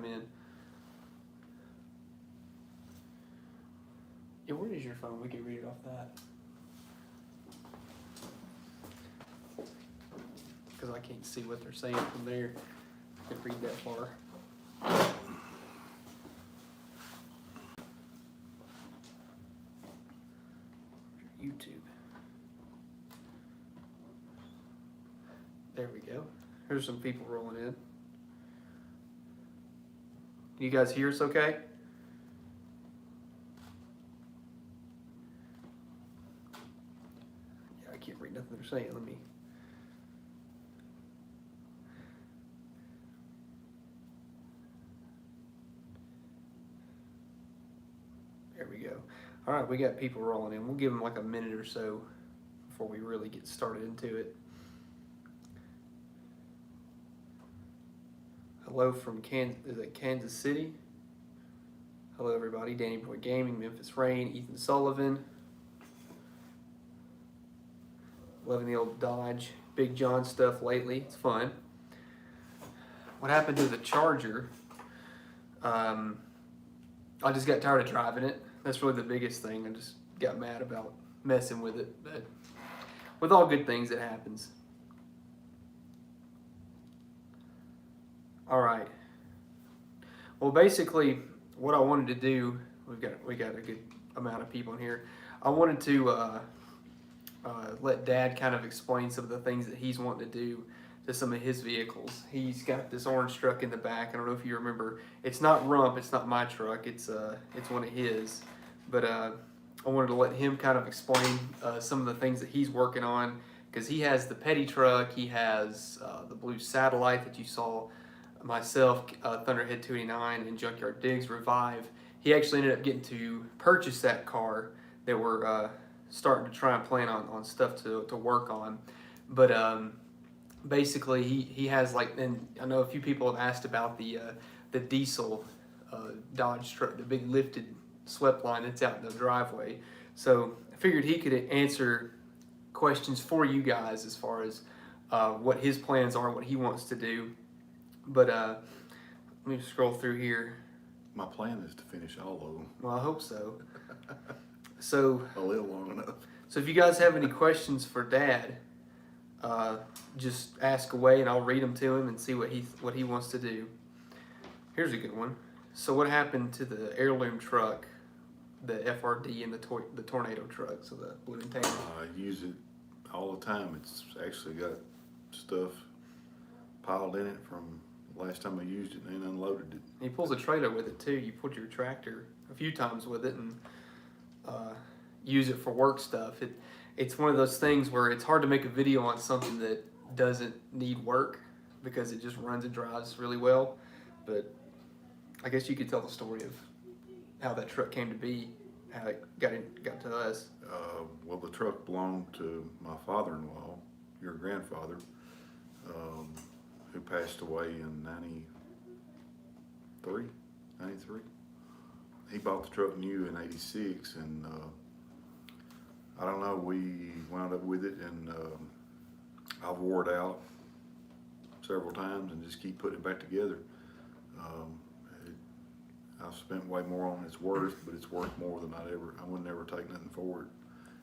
come in. Yeah, where is your phone? We can read it off that. Because I can't see what they're saying from there. I can't read that far. YouTube. There we go. Here's some people rolling in. Can you guys hear us okay? Yeah, I can't read nothing they're saying. Let me. There we go. All right, we got people rolling in. We'll give them like a minute or so before we really get started into it. Hello from Kansas City. Hello everybody. Danny Boy Gaming, Memphis Rain, Ethan Sullivan. Loving the old Dodge Big John stuff lately. It's fun. What happened to the Charger? I just got tired of driving it. That's really the biggest thing. I just got mad about messing with it. But with all good things, it happens. All right. Well, basically, what I wanted to do, we got a good amount of people in here. I wanted to let Dad kind of explain some of the things that he's wanting to do to some of his vehicles. He's got this orange truck in the back. I don't know if you remember. It's not Rump. It's not my truck. It's one of his. But I wanted to let him kind of explain some of the things that he's working on, because he has the Petty truck. He has the blue Satellite that you saw myself, Thunderhead 289, and Junkyard Digs revive. He actually ended up getting to purchase that car that we're starting to try and plan on stuff to work on. But basically he has, like, and I know a few people have asked about the diesel Dodge truck, the big lifted swept line that's out in the driveway. So I figured he could answer questions for you guys as far as what his plans are, what he wants to do. But let me scroll through here. My plan is to finish all of them. Well, I hope so. So I'll live long enough. So if you guys have any questions for Dad, just ask away and I'll read them to him and see what he wants to do. Here's a good one. So what happened to the heirloom truck, the FRD and the Tornado truck, so the blue and tan? I use it all the time. It's actually got stuff piled in it from the last time I used it and unloaded it. He pulls a trailer with it too. You pulled your tractor a few times with it and use it for work stuff. It's one of those things where it's hard to make a video on something that doesn't need work because it just runs and drives really well. But I guess you could tell the story of how that truck came to be, how it got to us. Well, the truck belonged to my father-in-law, your grandfather, who passed away in 93. He bought the truck new in 86, and I don't know, we wound up with it, and I've wore it out several times and just keep putting it back together. I've spent way more on its worth, but it's worth more than I would never take nothing for it,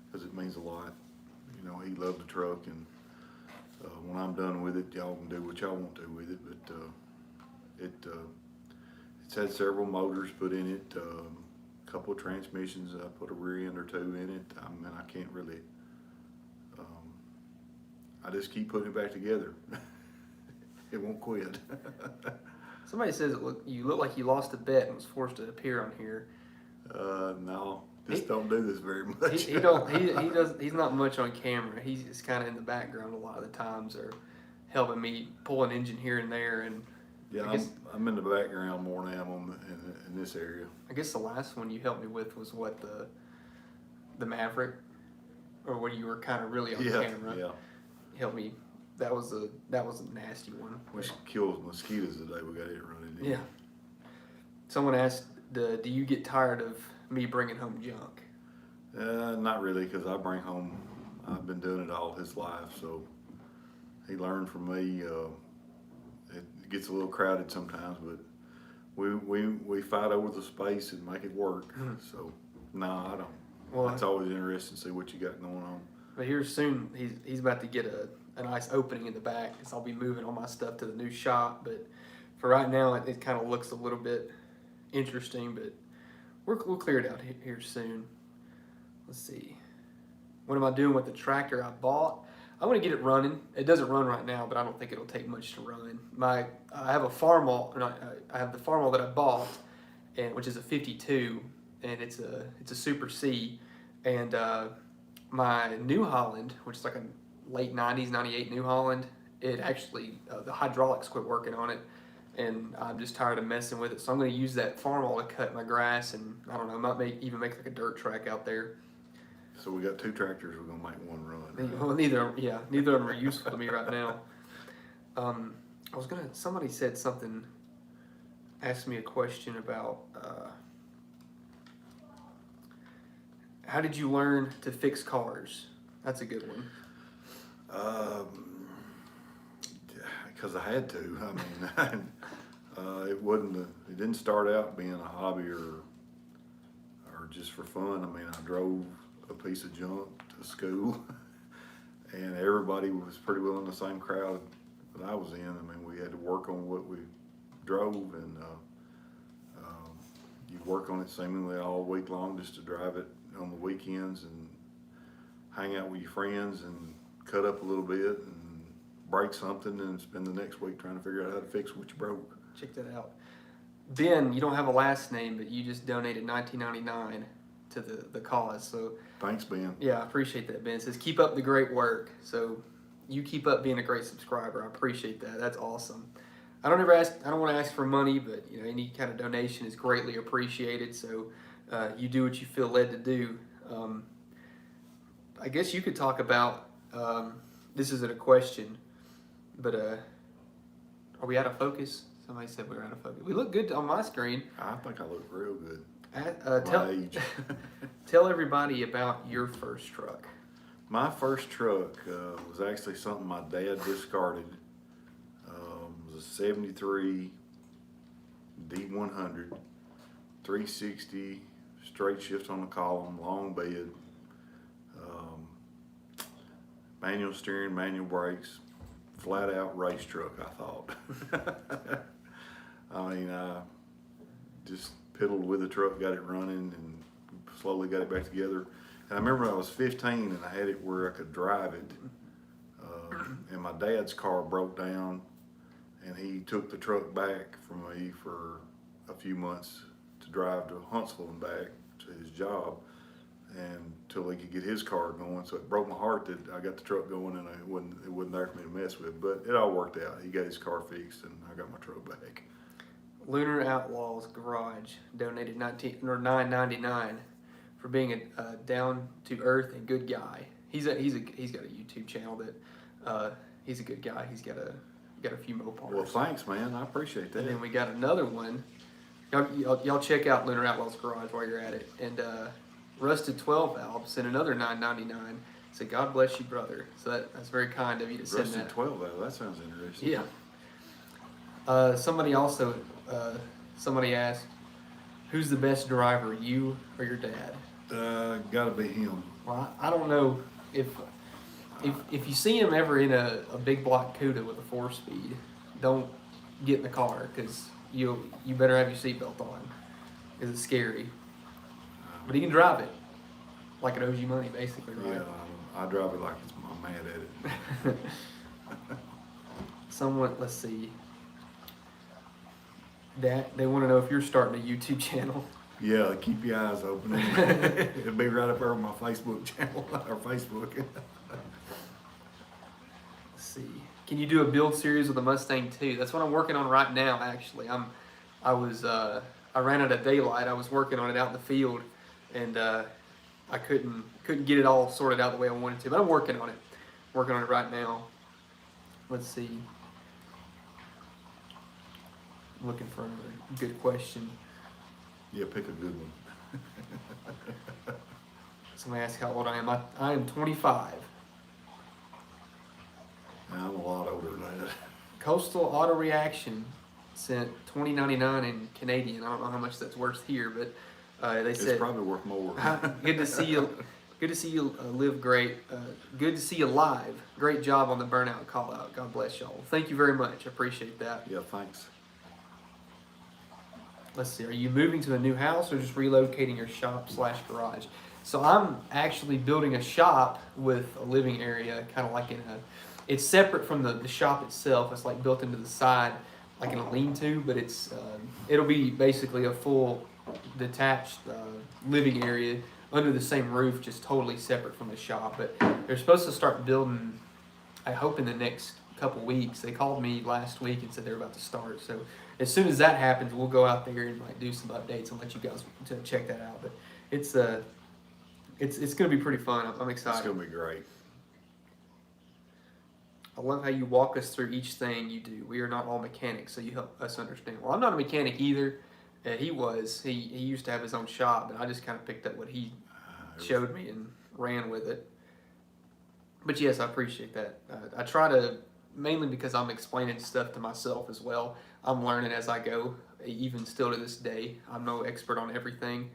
because it means a lot. You know, he loved the truck, and when I'm done with it, y'all can do what y'all want to with it, but it's had several motors put in it, a couple of transmissions. I put a rear end or two in it. I mean, I can't really, I just keep putting it back together. It won't quit. Somebody says you look like you lost a bet and was forced to appear on here. No, just don't do this very much. He's not much on camera. He's just kind of in the background a lot of the times, or helping me pull an engine here and there. And yeah, I'm in the background more than I am in this area. I guess the last one you helped me with was what, the Maverick, or when you were kind of really on camera. Yeah. Helped me. That was a nasty one. Which kills mosquitoes the day we got it running in. Yeah. Someone asked, do you get tired of me bringing home junk? Not really, because I've been doing it all his life, so he learned from me. It gets a little crowded sometimes, but we fight over the space and make it work. So, no, I don't. Well, it's always interesting to see what you got going on. But here soon, he's about to get a nice opening in the back, because I'll be moving all my stuff to the new shop. But for right now, it kind of looks a little bit interesting, but we'll clear it out here soon. Let's see. What am I doing with the tractor I bought? I want to get it running. It doesn't run right now, but I don't think it'll take much to run. I have a Farmall, I have the Farmall that I bought, and which is a 52, and it's a Super C, and my New Holland, which is like a late 90s, 98 New Holland, it actually, the hydraulics quit working on it, and I'm just tired of messing with it. So I'm going to use that Farmall to cut my grass, and I don't know, might even make like a dirt track out there. So we got two tractors. We're gonna make one run. Right? Well, neither of them are useful to me right now. Somebody said something, asked me a question about how did you learn to fix cars? That's a good one. Because I had to. I mean, it didn't start out being a hobby or just for fun. I mean, I drove a piece of junk to school, and everybody was pretty well in the same crowd that I was in. I mean, we had to work on what we drove, and you work on it seemingly all week long just to drive it on the weekends and hang out with your friends and cut up a little bit and break something and spend the next week trying to figure out how to fix what you broke. Check that out. Ben, you don't have a last name, but you just donated $19.99 to the cause. So Thanks, Ben. yeah, I appreciate that, Ben. It says keep up the great work. So you keep up being a great subscriber. I appreciate that. That's awesome. I don't want to ask for money, but any kind of donation is greatly appreciated. So you do what you feel led to do. I guess you could talk about this isn't a question, but are we out of focus? Somebody said we were out of focus. We look good on my screen. I think I look real good. Tell, tell everybody about your first truck. My first truck was actually something my dad discarded. It was a 73 D100, 360, straight shift on the column, long bed, manual steering, manual brakes, flat out race truck, I thought. I mean, I just piddled with the truck, got it running, and slowly got it back together. And I remember when I was 15 and I had it where I could drive it, and my dad's car broke down, and he took the truck back from me for a few months to drive to Huntsville and back to his job, and until he could get his car going. So it broke my heart that I got the truck going and it wasn't there for me to mess with. But it all worked out. He got his car fixed, and I got my truck back. Lunar Outlaws Garage donated $9.99 for being a down to earth and good guy. He's got a YouTube channel that he's a good guy. He's got a few Mopars. Well, thanks, man. I appreciate that. And then we got another one. Y'all check out Lunar Outlaws Garage while you're at it. And Rusted 12 Valve sent another $9.99. Said, God bless you, brother. So that's very kind of you to send Rusted that. 12 valve. That sounds interesting. Yeah. Somebody asked, who's the best driver, you or your dad? Gotta be him. Well, I don't know if you see him ever in a big block Cuda with a 4-speed, don't get in the car, because you better have your seatbelt on, because it's scary. But he can drive it like it owes you money, basically, right? Yeah, I drive it like I'm mad at it. Let's see. They want to know if you're starting a YouTube channel. Yeah, keep your eyes open. It'll be right up there on my Facebook channel, or Facebook. Let's see. Can you do a build series with the Mustang Too? That's what I'm working on right now, actually. I ran out of daylight. I was working on it out in the field, and I couldn't get it all sorted out the way I wanted to. But I'm working on it. Working on it right now. Let's see. I'm looking for a good question. Yeah, pick a good one. Somebody asked how old I am. I am 25. I'm a lot older than that. Coastal Auto Reaction sent $20.99 in Canadian. I don't know how much that's worth here, but they said It's probably worth more. good to see you. Good to see you live great. Good to see you live. Great job on the burnout call out. God bless y'all. Thank you very much. I appreciate that. Yeah, thanks. Let's see. Are you moving to a new house or just relocating your shop / garage? So I'm actually building a shop with a living area, kind of like in a. It's separate from the shop itself. It's like built into the side, like in a lean-to, but it'll be basically a full detached living area under the same roof, just totally separate from the shop. But they're supposed to start building, I hope in the next couple weeks. They called me last week and said they're about to start. So as soon as that happens, we'll go out there and like do some updates and let you guys to check that out. But it's going to be pretty fun. I'm excited. It's going to be great. I love how you walk us through each thing you do. We are not all mechanics, so you help us understand. Well, I'm not a mechanic either. He was. He used to have his own shop, but I just kind of picked up what he showed me and ran with it. But yes, I appreciate that. I try to, mainly because I'm explaining stuff to myself as well. I'm learning as I go, even still to this day. I'm no expert on everything.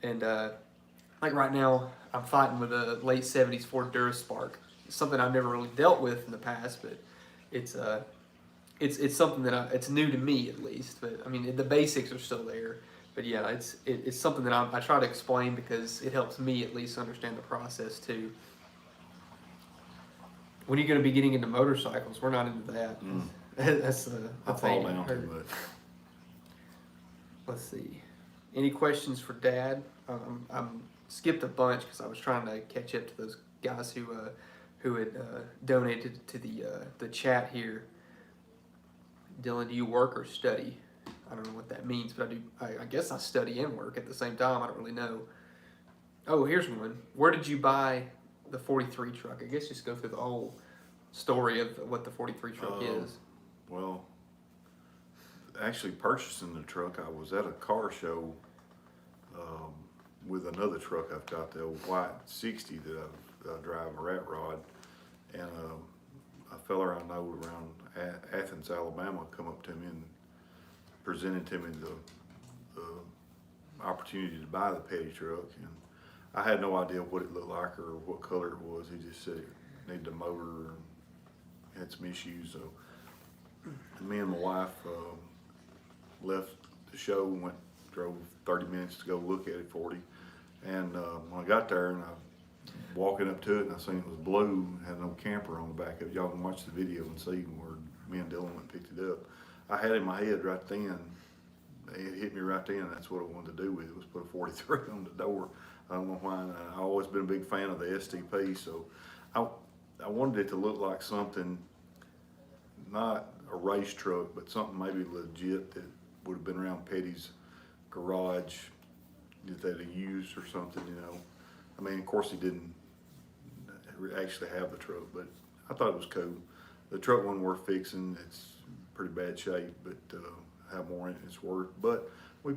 And like right now, I'm fighting with a late 70s Ford Duraspark. It's something I've never really dealt with in the past, but it's something that it's new to me at least. But I mean, the basics are still there. But yeah, it's something that I try to explain because it helps me at least understand the process too. When are you going to be getting into motorcycles? We're not into that. That's I fall down too much. Let's see. Any questions for Dad? I'm skipped a bunch because I was trying to catch up to those guys who had donated to the chat here. Dylan, do you work or study? I don't know what that means, but I do. I guess I study and work at the same time. I don't really know. Oh, here's one. Where did you buy the 43 truck? I guess just go through the whole story of what the 43 truck is. Well, actually purchasing the truck, I was at a car show with another truck I've got, the old white 60 that I drive, a rat rod, and a fella I know around Athens, Alabama, come up to me and presented to me the opportunity to buy the petty truck, and I had no idea what it looked like or what color it was. He just said it needed a motor and had some issues. So me and my wife left the show and drove 30 minutes to go look at it for him. And when I got there and I walking up to it and I seen it was blue, had no camper on the back of it. Y'all can watch the video and see where me and Dylan went and picked it up. I had in my head right then, it hit me right then, that's what I wanted to do with it, was put a 43 on the door. I don't know why. I've always been a big fan of the STP, so I wanted it to look like something, not a race truck, but something maybe legit that would have been around Petty's garage that they'd have used or something, you know. I mean, of course he didn't actually have the truck, but I thought it was cool. The truck wasn't worth fixing. It's pretty bad shape, but have more in it, it's worth. But we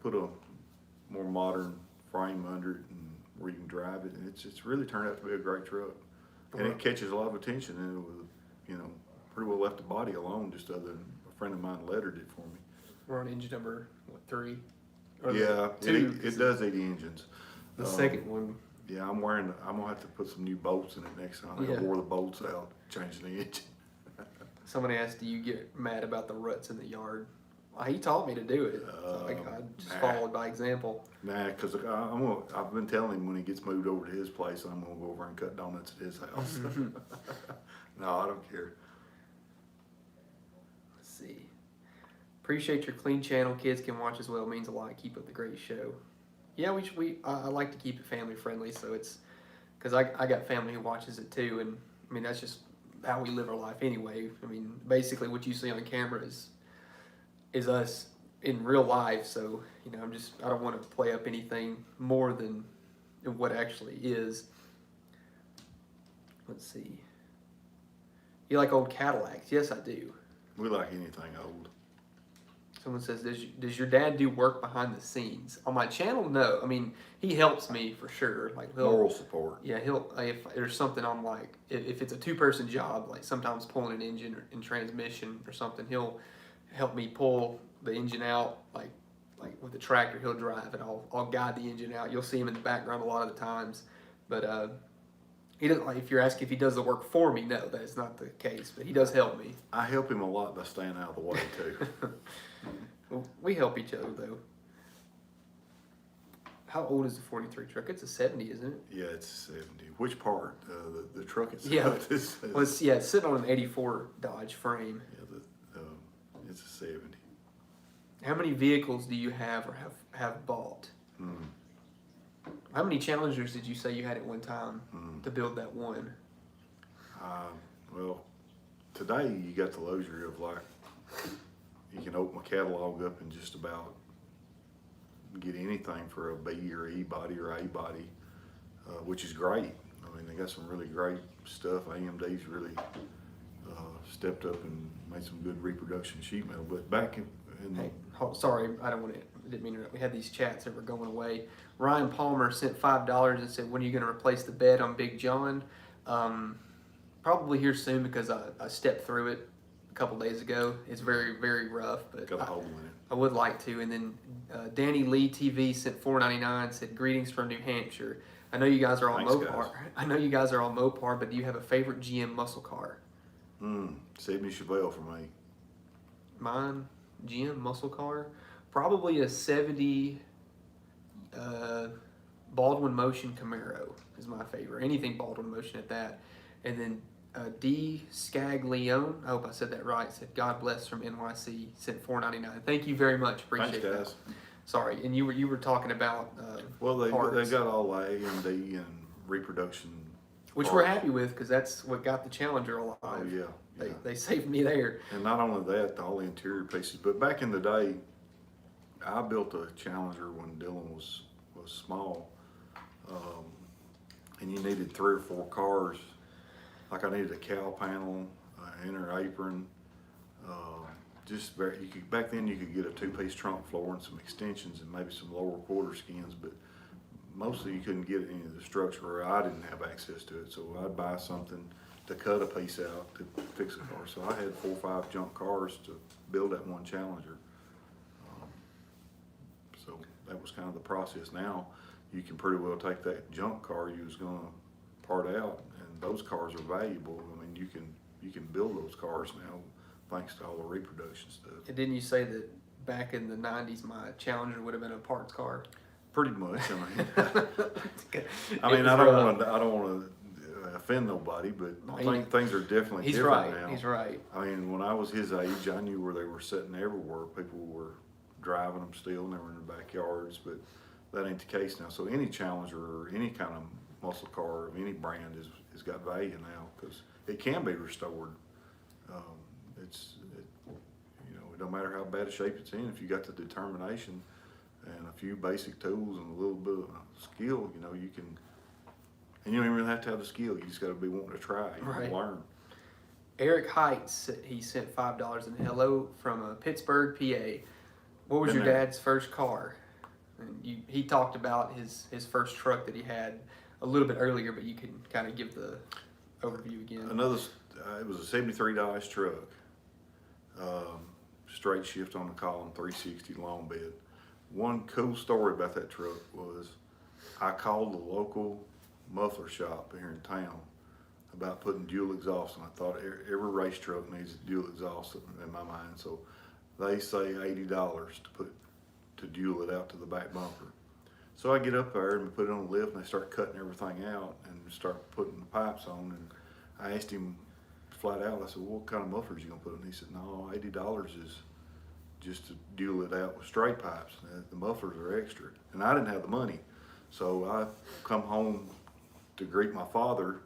put a more modern frame under it and where you can drive it, and it's really turned out to be a great truck. And it catches a lot of attention, and it was, you know, pretty well left the body alone, just other than a friend of mine lettered it for me. We're on engine number, what, 3? Yeah, 2. it does 80 engines. The second one. Yeah, I'm gonna have to put some new bolts in it next time. I wore the bolts out, changing the engine. Somebody asked, do you get mad about the ruts in the yard? Well, he taught me to do it. So I just followed by example. Nah, because I've been telling him when he gets moved over to his place, I'm going to go over and cut donuts at his house. No, I don't care. Let's see. Appreciate your clean channel. Kids can watch as well. It means a lot. Keep up the great show. Yeah, I like to keep it family friendly, so it's because I got family who watches it too, and I mean that's just how we live our life anyway. I mean, basically what you see on camera is us in real life. So you know, I don't want to play up anything more than what actually is. Let's see. You like old Cadillacs? Yes, I do. We like anything old. Someone says, does your dad do work behind the scenes? On my channel, no. I mean, he helps me for sure. Like moral support. Yeah, if there's something on, like if it's a 2-person job, like sometimes pulling an engine and transmission or something, he'll help me pull the engine out, like with the tractor. He'll drive and I'll guide the engine out. You'll see him in the background a lot of the times, but he doesn't. Like, if you're asking if he does the work for me, no, that is not the case. But he does help me. I help him a lot by staying out of the way too. Well, we help each other though. How old is the 43 truck? It's a 70, isn't it? Yeah, it's 70. Which part? The truck itself? Yeah. Is, Well, it's sitting on an 84 Dodge frame. yeah, it's a 70. How many vehicles do you have or have bought? How many Challengers did you say you had at one time to build that one? Well, today you got the luxury of like, you can open my catalog up and just about get anything for a B or E body or A body, which is great. I mean, they got some really great stuff. AMD's really stepped up and made some good reproduction sheet metal. But back in Hey, sorry, didn't mean to. We had these chats that were going away. Ryan Palmer sent $5 and said, "When are you going to replace the bed on Big John?" Probably here soon, because I stepped through it a couple days ago. It's very, very rough, but got a hole in it. I would like to. And then Danny Lee TV sent $4.99. Said, "Greetings from New Hampshire. I know you guys are all Thanks, Mopar. guys. I know you guys are all Mopar, but do you have a favorite GM muscle car?" 70 Chevelle for me. Mine, GM muscle car, probably a 70 Baldwin Motion Camaro is my favorite. Anything Baldwin Motion at that. And then D Scaglione, I hope I said that right, said, "God bless from NYC," sent $4.99. Thank you very much. Appreciate Thanks, guys. that. Sorry, and you were talking about Well, they parts, got all the AMD and reproduction, which parts. we're happy with, because that's what got the Challenger alive. Oh yeah, yeah. They saved me there. And not only that, all the interior pieces. But back in the day, I built a Challenger when Dylan was small, and you needed 3 or 4 cars. Like I needed a cow panel, an inner apron. Back then you could get a 2-piece trunk floor and some extensions and maybe some lower quarter skins, but mostly you couldn't get any of the structure, or I didn't have access to it. So I'd buy something to cut a piece out to fix a car. So I had 4 or 5 junk cars to build that one Challenger. So that was kind of the process. Now you can pretty well take that junk car you was gonna part out, and those cars are valuable. I mean, you can build those cars now thanks to all the reproduction stuff. And didn't you say that back in the 90s, my Challenger would have been a parts car? Pretty much. I mean, It I was don't want to offend nobody, but I think things are definitely He's different right. now. He's right. I mean, when I was his age, I knew where they were sitting everywhere. People were driving them still, and they were in their backyards, but that ain't the case now. So any Challenger or any kind of muscle car of any brand has got value now, because it can be restored. It don't matter how bad a shape it's in. If you got the determination and a few basic tools and a little bit of skill, you can. And you don't even really have to have the skill. You just got to be wanting to try. Right. Learn. Eric Heights, he sent $5 and hello from Pittsburgh, PA. What was your dad's first car? And he talked about his first truck that he had a little bit earlier, but you can kind of give the overview again. It was a 73 Dodge truck. Straight shift on the column, 360 long bed. One cool story about that truck was I called the local muffler shop here in town about putting dual exhaust, and I thought every race truck needs a dual exhaust in my mind. So they say $80 to dual it out to the back bumper. So I get up there and put it on the lift, and they start cutting everything out and start putting the pipes on. And I asked him flat out, I said, "What kind of mufflers you gonna put in?" He said, "No, $80 is just to dual it out with straight pipes. The mufflers are extra." And I didn't have the money. So I come home to greet my father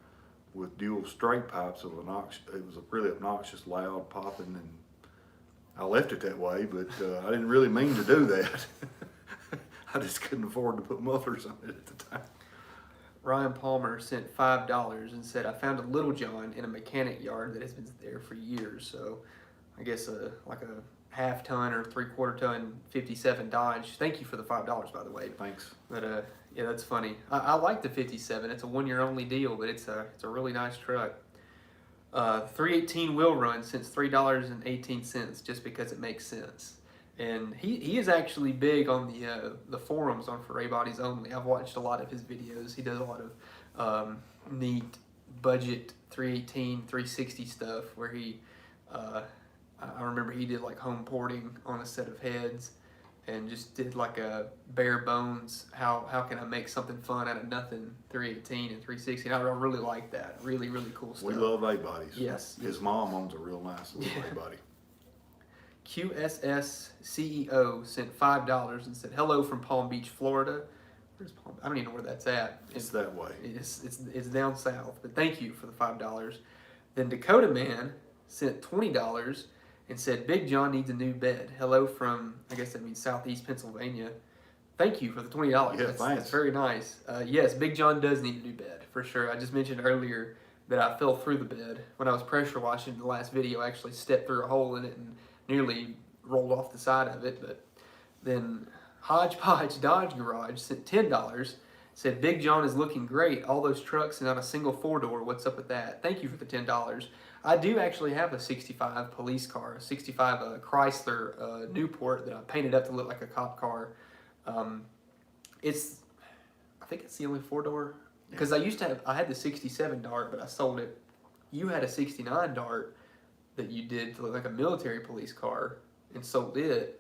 with dual straight pipes it was a really obnoxious, loud popping, and I left it that way, but I didn't really mean to do that. I just couldn't afford to put mufflers on it at the time. Ryan Palmer sent $5 and said, "I found a Little John in a mechanic yard that has been there for years." So I guess like a half-ton or three-quarter-ton 57 Dodge. Thank you for the $5, by the way. Thanks. But yeah, that's funny. I like the 57. It's a one-year only deal, but it's a really nice truck. 318 will run since $3.18 just because it makes sense. And he is actually big on the forums on For A Bodies Only. I've watched a lot of his videos. He does a lot of neat budget 318, 360 stuff where he, I remember he did like home porting on a set of heads and just did like a bare bones, how can I make something fun out of nothing, 318 and 360. And I really like that. Really, really cool stuff. We love A-Bodies. Yes. His mom owns a real nice little A-Body. QSS CEO sent $5 and said, hello from Palm Beach, Florida. Where's Palm? I don't even know where that's at. It's that way. It's down south, but thank you for the $5. Then Dakota Man sent $20 and said, Big John needs a new bed. Hello from, I guess that means Southeast Pennsylvania. Thank you for the $20. Yeah, that's, thanks. that's very nice. Yes, Big John does need a new bed, for sure. I just mentioned earlier that I fell through the bed. When I was pressure washing the last video, I actually stepped through a hole in it and nearly rolled off the side of it. But then Hodgepodge Dodge Garage sent $10, said, Big John is looking great. All those trucks and not a single four-door. What's up with that? Thank you for the $10. I do actually have a 65 police car, a 65 Chrysler Newport that I painted up to look like a cop car. I think it's the only four-door. Because I had the 67 Dart, but I sold it. You had a 69 Dart that you did to look like a military police car and sold it.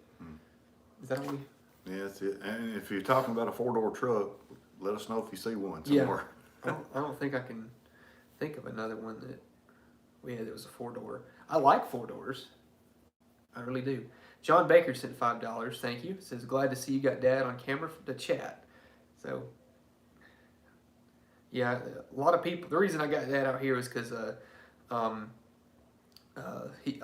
Is that only? Yeah, that's it. And if you're talking about a four-door truck, let us know if you see one somewhere. Yeah. I don't think I can think of another one that we had that was a four-door. I like four doors. I really do. John Baker sent $5. Thank you. Says, glad to see you got Dad on camera to chat. So, yeah, a lot of people, the reason I got Dad out here is because a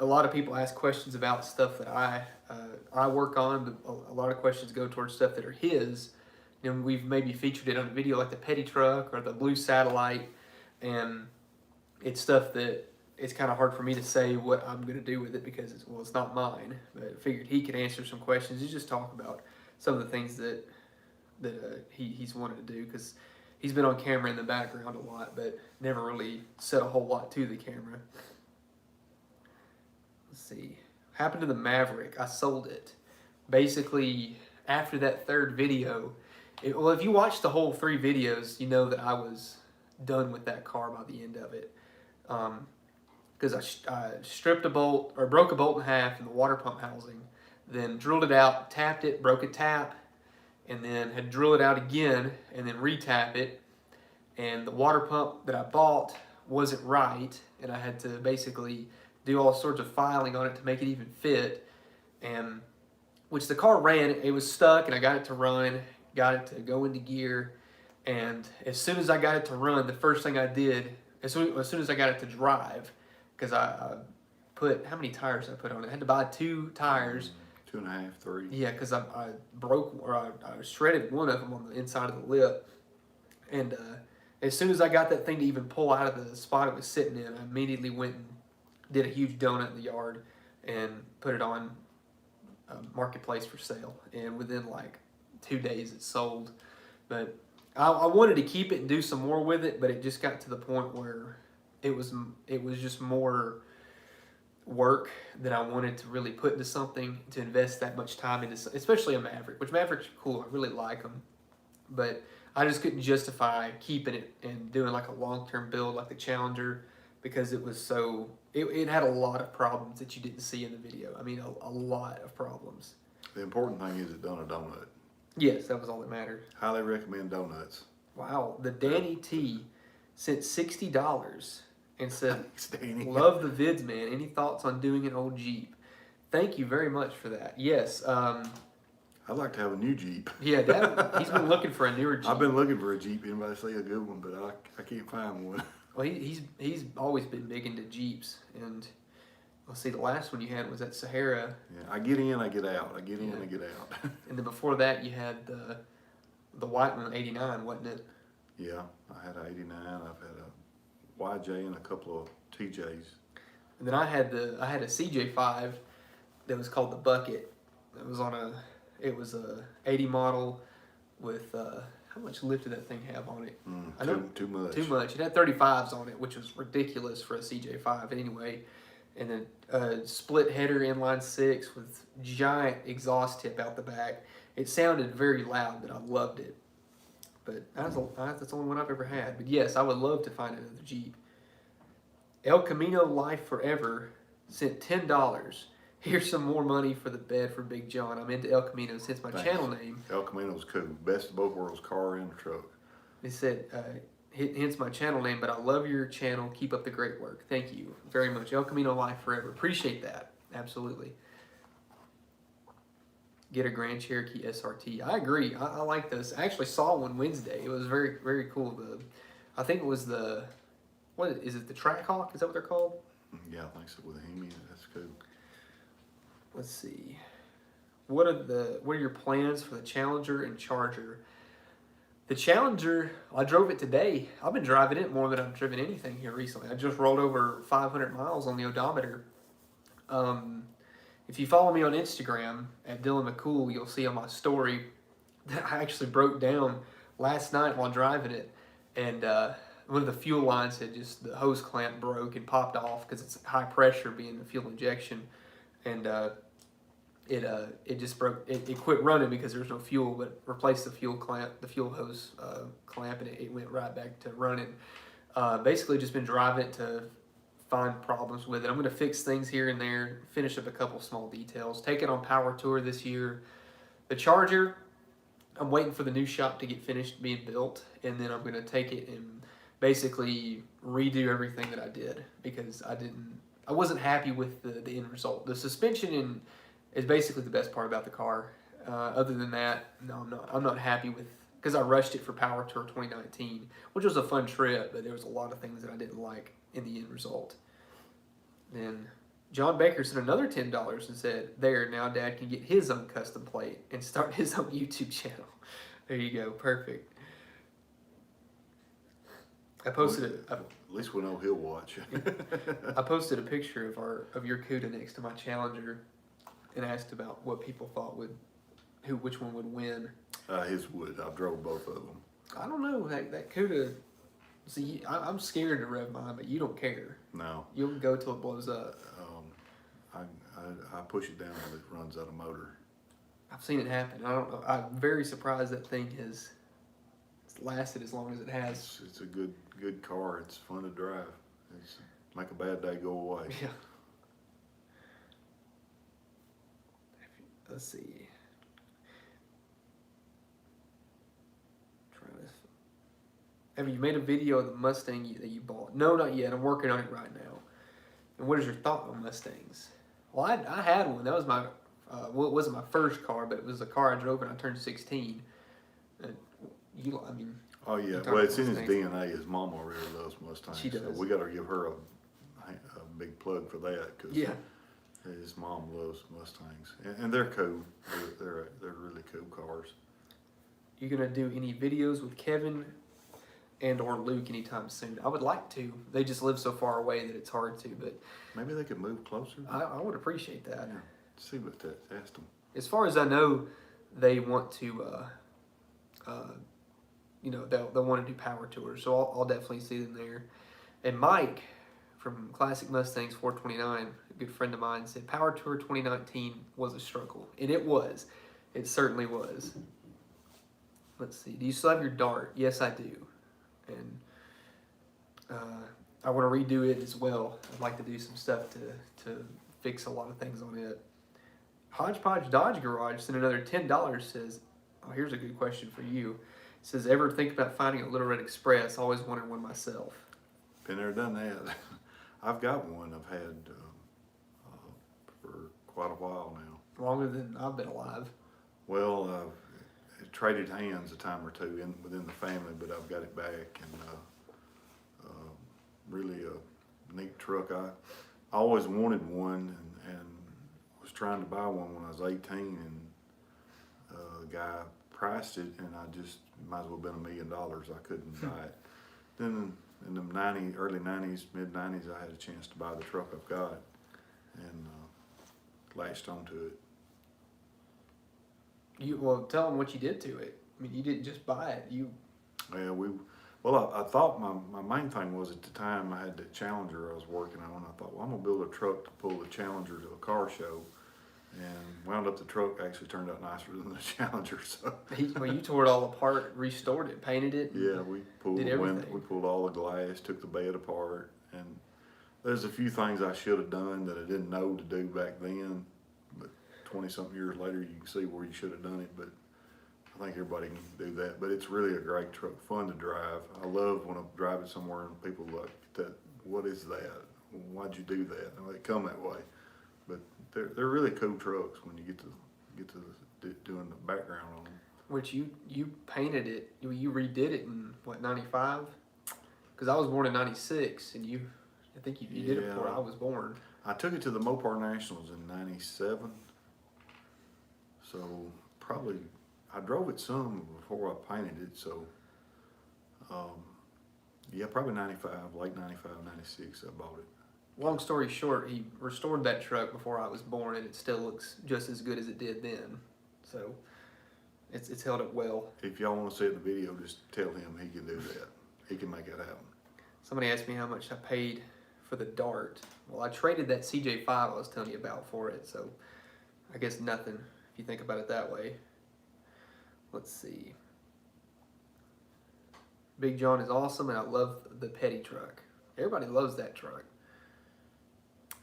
lot of people ask questions about stuff that I work on, but a lot of questions go towards stuff that are his. You know, we've maybe featured it on a video like the Petty Truck or the Blue Satellite, and it's stuff that it's kind of hard for me to say what I'm going to do with it because it's not mine. But I figured he could answer some questions and just talk about some of the things that he's wanted to do, because he's been on camera in the background a lot, but never really said a whole lot to the camera. Let's see. Happened to the Maverick. I sold it. Basically, after that third video, well, if you watch the whole 3 videos, you know that I was done with that car by the end of it. Because I stripped a bolt, or broke a bolt in half in the water pump housing, then drilled it out, tapped it, broke a tap, and then had to drill it out again, and then re-tap it. And the water pump that I bought wasn't right, and I had to basically do all sorts of filing on it to make it even fit. And which the car ran, it was stuck, and I got it to run, got it to go into gear. And as soon as I got it to run, the first thing I did, as soon as I got it to drive, because I put, how many tires I put on it? I had to buy 2 tires. 2.5, 3. Yeah, because I broke, or I shredded one of them on the inside of the lip. And as soon as I got that thing to even pull out of the spot it was sitting in, I immediately went and did a huge donut in the yard and put it on Marketplace for sale. And within like 2 days it sold. But I wanted to keep it and do some more with it, but it just got to the point where it was just more work than I wanted to really put into something, to invest that much time into, especially a Maverick, which Mavericks are cool. I really like them, but I just couldn't justify keeping it and doing like a long-term build like the Challenger, because it was so, it had a lot of problems that you didn't see in the video. I mean, a lot of problems. The important thing is it done a donut. Yes, that was all that mattered. Highly recommend donuts. Wow, the Danny T sent $60 and said, Thanks, Danny. love the vids, man. Any thoughts on doing an old Jeep? Thank you very much for that. Yes. I'd like to have a new Jeep. Yeah, he's been looking for a newer Jeep. I've been looking for a Jeep. Anybody see a good one, but I can't find one. Well, he's always been big into Jeeps, and let's see, the last one you had was that Sahara. Yeah, I get in, I get out. I get in, I get out. And then before that, you had the white one, 89, wasn't it? Yeah, I had an 89. I've had a YJ and a couple of TJs. And then I had a CJ5 that was called the Bucket. It was a 80 model with how much lift did that thing have on it? I know Too much. Too much. It had 35s on it, which was ridiculous for a CJ5 anyway. And then a split header inline 6 with giant exhaust tip out the back. It sounded very loud, but I loved it. But that's the only one I've ever had. But yes, I would love to find another Jeep. El Camino Life Forever sent $10. Here's some more money for the bed for Big John. I'm into El Camino since my Thanks. channel name. El Camino's cool. Best of both worlds, car and truck. They said, hence my channel name, but I love your channel. Keep up the great work. Thank you very much. El Camino Life Forever. Appreciate that. Absolutely. Get a Grand Cherokee SRT. I agree. I like this. I actually saw one Wednesday. It was very, very cool. I think it was what is it, the Trackhawk? Is that what they're called? Yeah, I think so. With a Hemi, that's cool. Let's see. What are your plans for the Challenger and Charger? The Challenger, I drove it today. I've been driving it more than I've driven anything here recently. I just rolled over 500 miles on the odometer. If you follow me on Instagram at Dylan McCool, you'll see on my story that I actually broke down last night while driving it, and one of the fuel lines the hose clamp broke and popped off because it's high pressure being the fuel injection, and it just broke. It quit running because there was no fuel, but replaced the fuel hose clamp, and it went right back to running. Basically, just been driving it to find problems with it. I'm going to fix things here and there, finish up a couple small details, take it on power tour this year. The Charger, I'm waiting for the new shop to get finished being built, and then I'm going to take it and basically redo everything that I did because I wasn't happy with the end result. The suspension is basically the best part about the car. Other than that, no, I'm not happy with, because I rushed it for Power Tour 2019, which was a fun trip, but there was a lot of things that I didn't like in the end result. Then John Baker sent another $10 and said, "There, now Dad can get his own custom plate and start his own YouTube channel." There you go, perfect. I posted it. At least we know he'll watch. I posted a picture of your Cuda next to my Challenger, and asked about what people thought which one would win. His would. I've drove both of them. I don't know that Cuda. See, I'm scared to rev mine, but you don't care. No. You'll go till it blows up. I push it down till it runs out of motor. I've seen it happen. I don't know. I'm very surprised that thing has lasted as long as it has. It's a good car. It's fun to drive. It's make a bad day go away. Yeah. Let's see. Have you made a video of the Mustang that you bought? No, not yet. I'm working on it right now. And what is your thought on Mustangs? Well, I had one. That was my, well, it wasn't my first car, but it was a car I drove when I turned 16. Oh yeah, well it's in his DNA. His mom already loves Mustangs. She does. So we got to give her a big plug for that because his mom loves Mustangs, and they're cool. They're really cool cars. You gonna do any videos with Kevin and or Luke anytime soon? I would like to. They just live so far away that it's hard to, but maybe they could move closer. I would appreciate that. Yeah. See what that. Ask them. As far as I know, they want to. They'll want to do power tours, so I'll definitely see them there. And Mike from Classic Mustangs 429, a good friend of mine, said Power Tour 2019 was a struggle, and it was. It certainly was. Let's see. Do you still have your Dart? Yes, I do. And I want to redo it as well. I'd like to do some stuff to fix a lot of things on it. Hodgepodge Dodge Garage sent another $10. Says, "Oh, here's a good question for you." It says, "Ever think about finding a Little Red Express? Always wanted one myself." Been there, done that. I've got one I've had for quite a while now. Longer than I've been alive. Well, it traded hands a time or two within the family, but I've got it back, and really a neat truck. I always wanted one and was trying to buy one when I was 18, and the guy priced it, and I just might as well have been $1 million. I couldn't buy it. Then in the early 90s, mid 90s, I had a chance to buy the truck I've got, and latched onto it. Well, tell them what you did to it. I mean, you didn't just buy it. Yeah, well, I thought my main thing was at the time I had the Challenger I was working on. I thought, well, I'm gonna build a truck to pull the Challenger to a car show, and wound up the truck actually turned out nicer than the Challenger. So Well, you tore it all apart, restored it, painted it. yeah, we pulled did the window, everything. we pulled all the glass, took the bed apart, and there's a few things I should have done that I didn't know to do back then. But 20-something years later, you can see where you should have done it. But I think everybody can do that. But it's really a great truck, fun to drive. I love when I'm driving somewhere and people like that. What is that? Why'd you do that? And they come that way. But they're really cool trucks when you get to doing the background on them. Which you painted it, you redid it in what, 95? Because I was born in 96, and I think you did it before I was born. I took it to the Mopar Nationals in 97. So probably, I drove it some before I painted it. So yeah, probably 95, late 95, 96 I bought it. Long story short, he restored that truck before I was born, and it still looks just as good as it did then. So it's held up well. If y'all want to see it in the video, just tell him he can do that. He can make it happen. Somebody asked me how much I paid for the Dart. Well, I traded that CJ5 I was telling you about for it, so I guess nothing if you think about it that way. Let's see. Big John is awesome, and I love the Petty truck. Everybody loves that truck.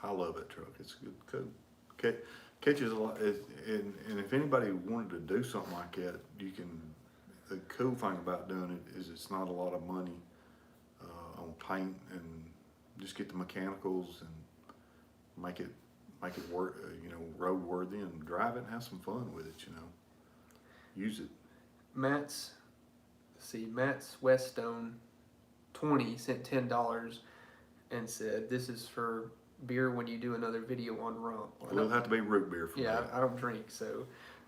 I love that truck. It's good. Catches a lot. And if anybody wanted to do something like that, you can. The cool thing about doing it is it's not a lot of money on paint, and just get the mechanicals and make it work. Roadworthy, and drive it and have some fun with it. Use it. Matt's Weststone 20 sent $10 and said, "This is for beer when you do another video on rump." Well, it'll have to be root beer for Yeah, that. I don't drink, so.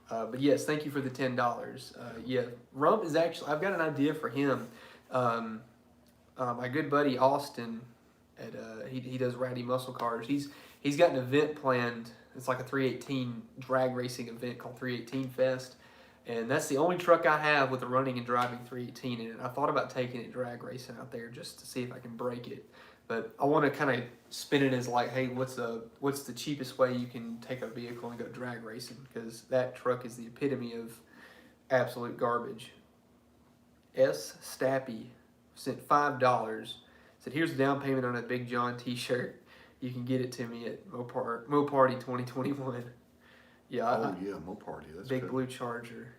But yes, thank you for the $10. Yeah, rump is actually, I've got an idea for him. My good buddy Austin, he does ratty muscle cars. He's got an event planned. It's like a 318 drag racing event called 318 Fest. And that's the only truck I have with a running and driving 318 in it. I thought about taking it drag racing out there just to see if I can break it. But I want to kind of spin it as like, hey, what's the cheapest way you can take a vehicle and go drag racing? Because that truck is the epitome of absolute garbage. S. Stappy sent $5. Said, "Here's the down payment on a Big John t-shirt. You can get it to me at Moparty 2021. Yeah. Yeah, Moparty. That's Big good. blue Charger.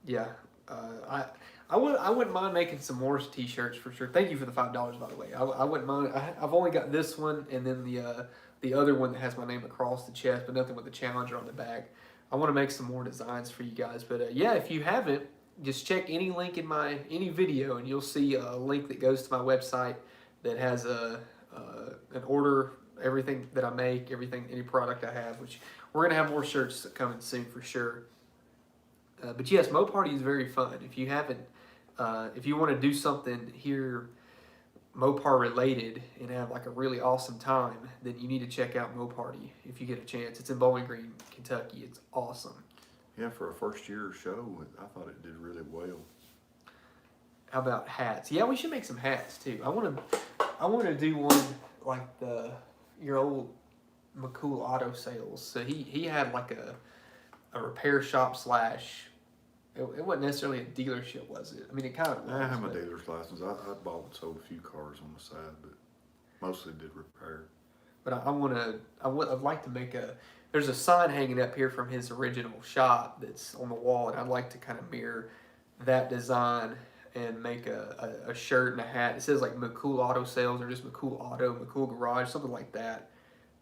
Yeah. I wouldn't mind making some more t-shirts for sure. Thank you for the $5, by the way. I wouldn't mind. I've only got this one and then the other one that has my name across the chest, but nothing with the Challenger on the back. I want to make some more designs for you guys. But yeah, if you haven't, just check any link in any video, and you'll see a link that goes to my website that has an order, everything that I make, any product I have. Which we're gonna have more shirts coming soon for sure. But yes, Moparty is very fun. If you haven't, if you want to do something here, Mopar related, and have like a really awesome time, then you need to check out Moparty if you get a chance. It's in Bowling Green, Kentucky. It's awesome. Yeah, for a first year show, I thought it did really well. How about hats? Yeah, we should make some hats too. I want to do one like your old McCool Auto Sales. So he had like a repair shop slash. It wasn't necessarily a dealership, was it? I mean, it kind of was. I have my dealer's license. I bought and sold a few cars on the side, but mostly did repair. But I'd like to make there's a sign hanging up here from his original shop that's on the wall, and I'd like to kind of mirror that design and make a shirt and a hat. It says like McCool Auto Sales or just McCool Auto, McCool Garage, something like that.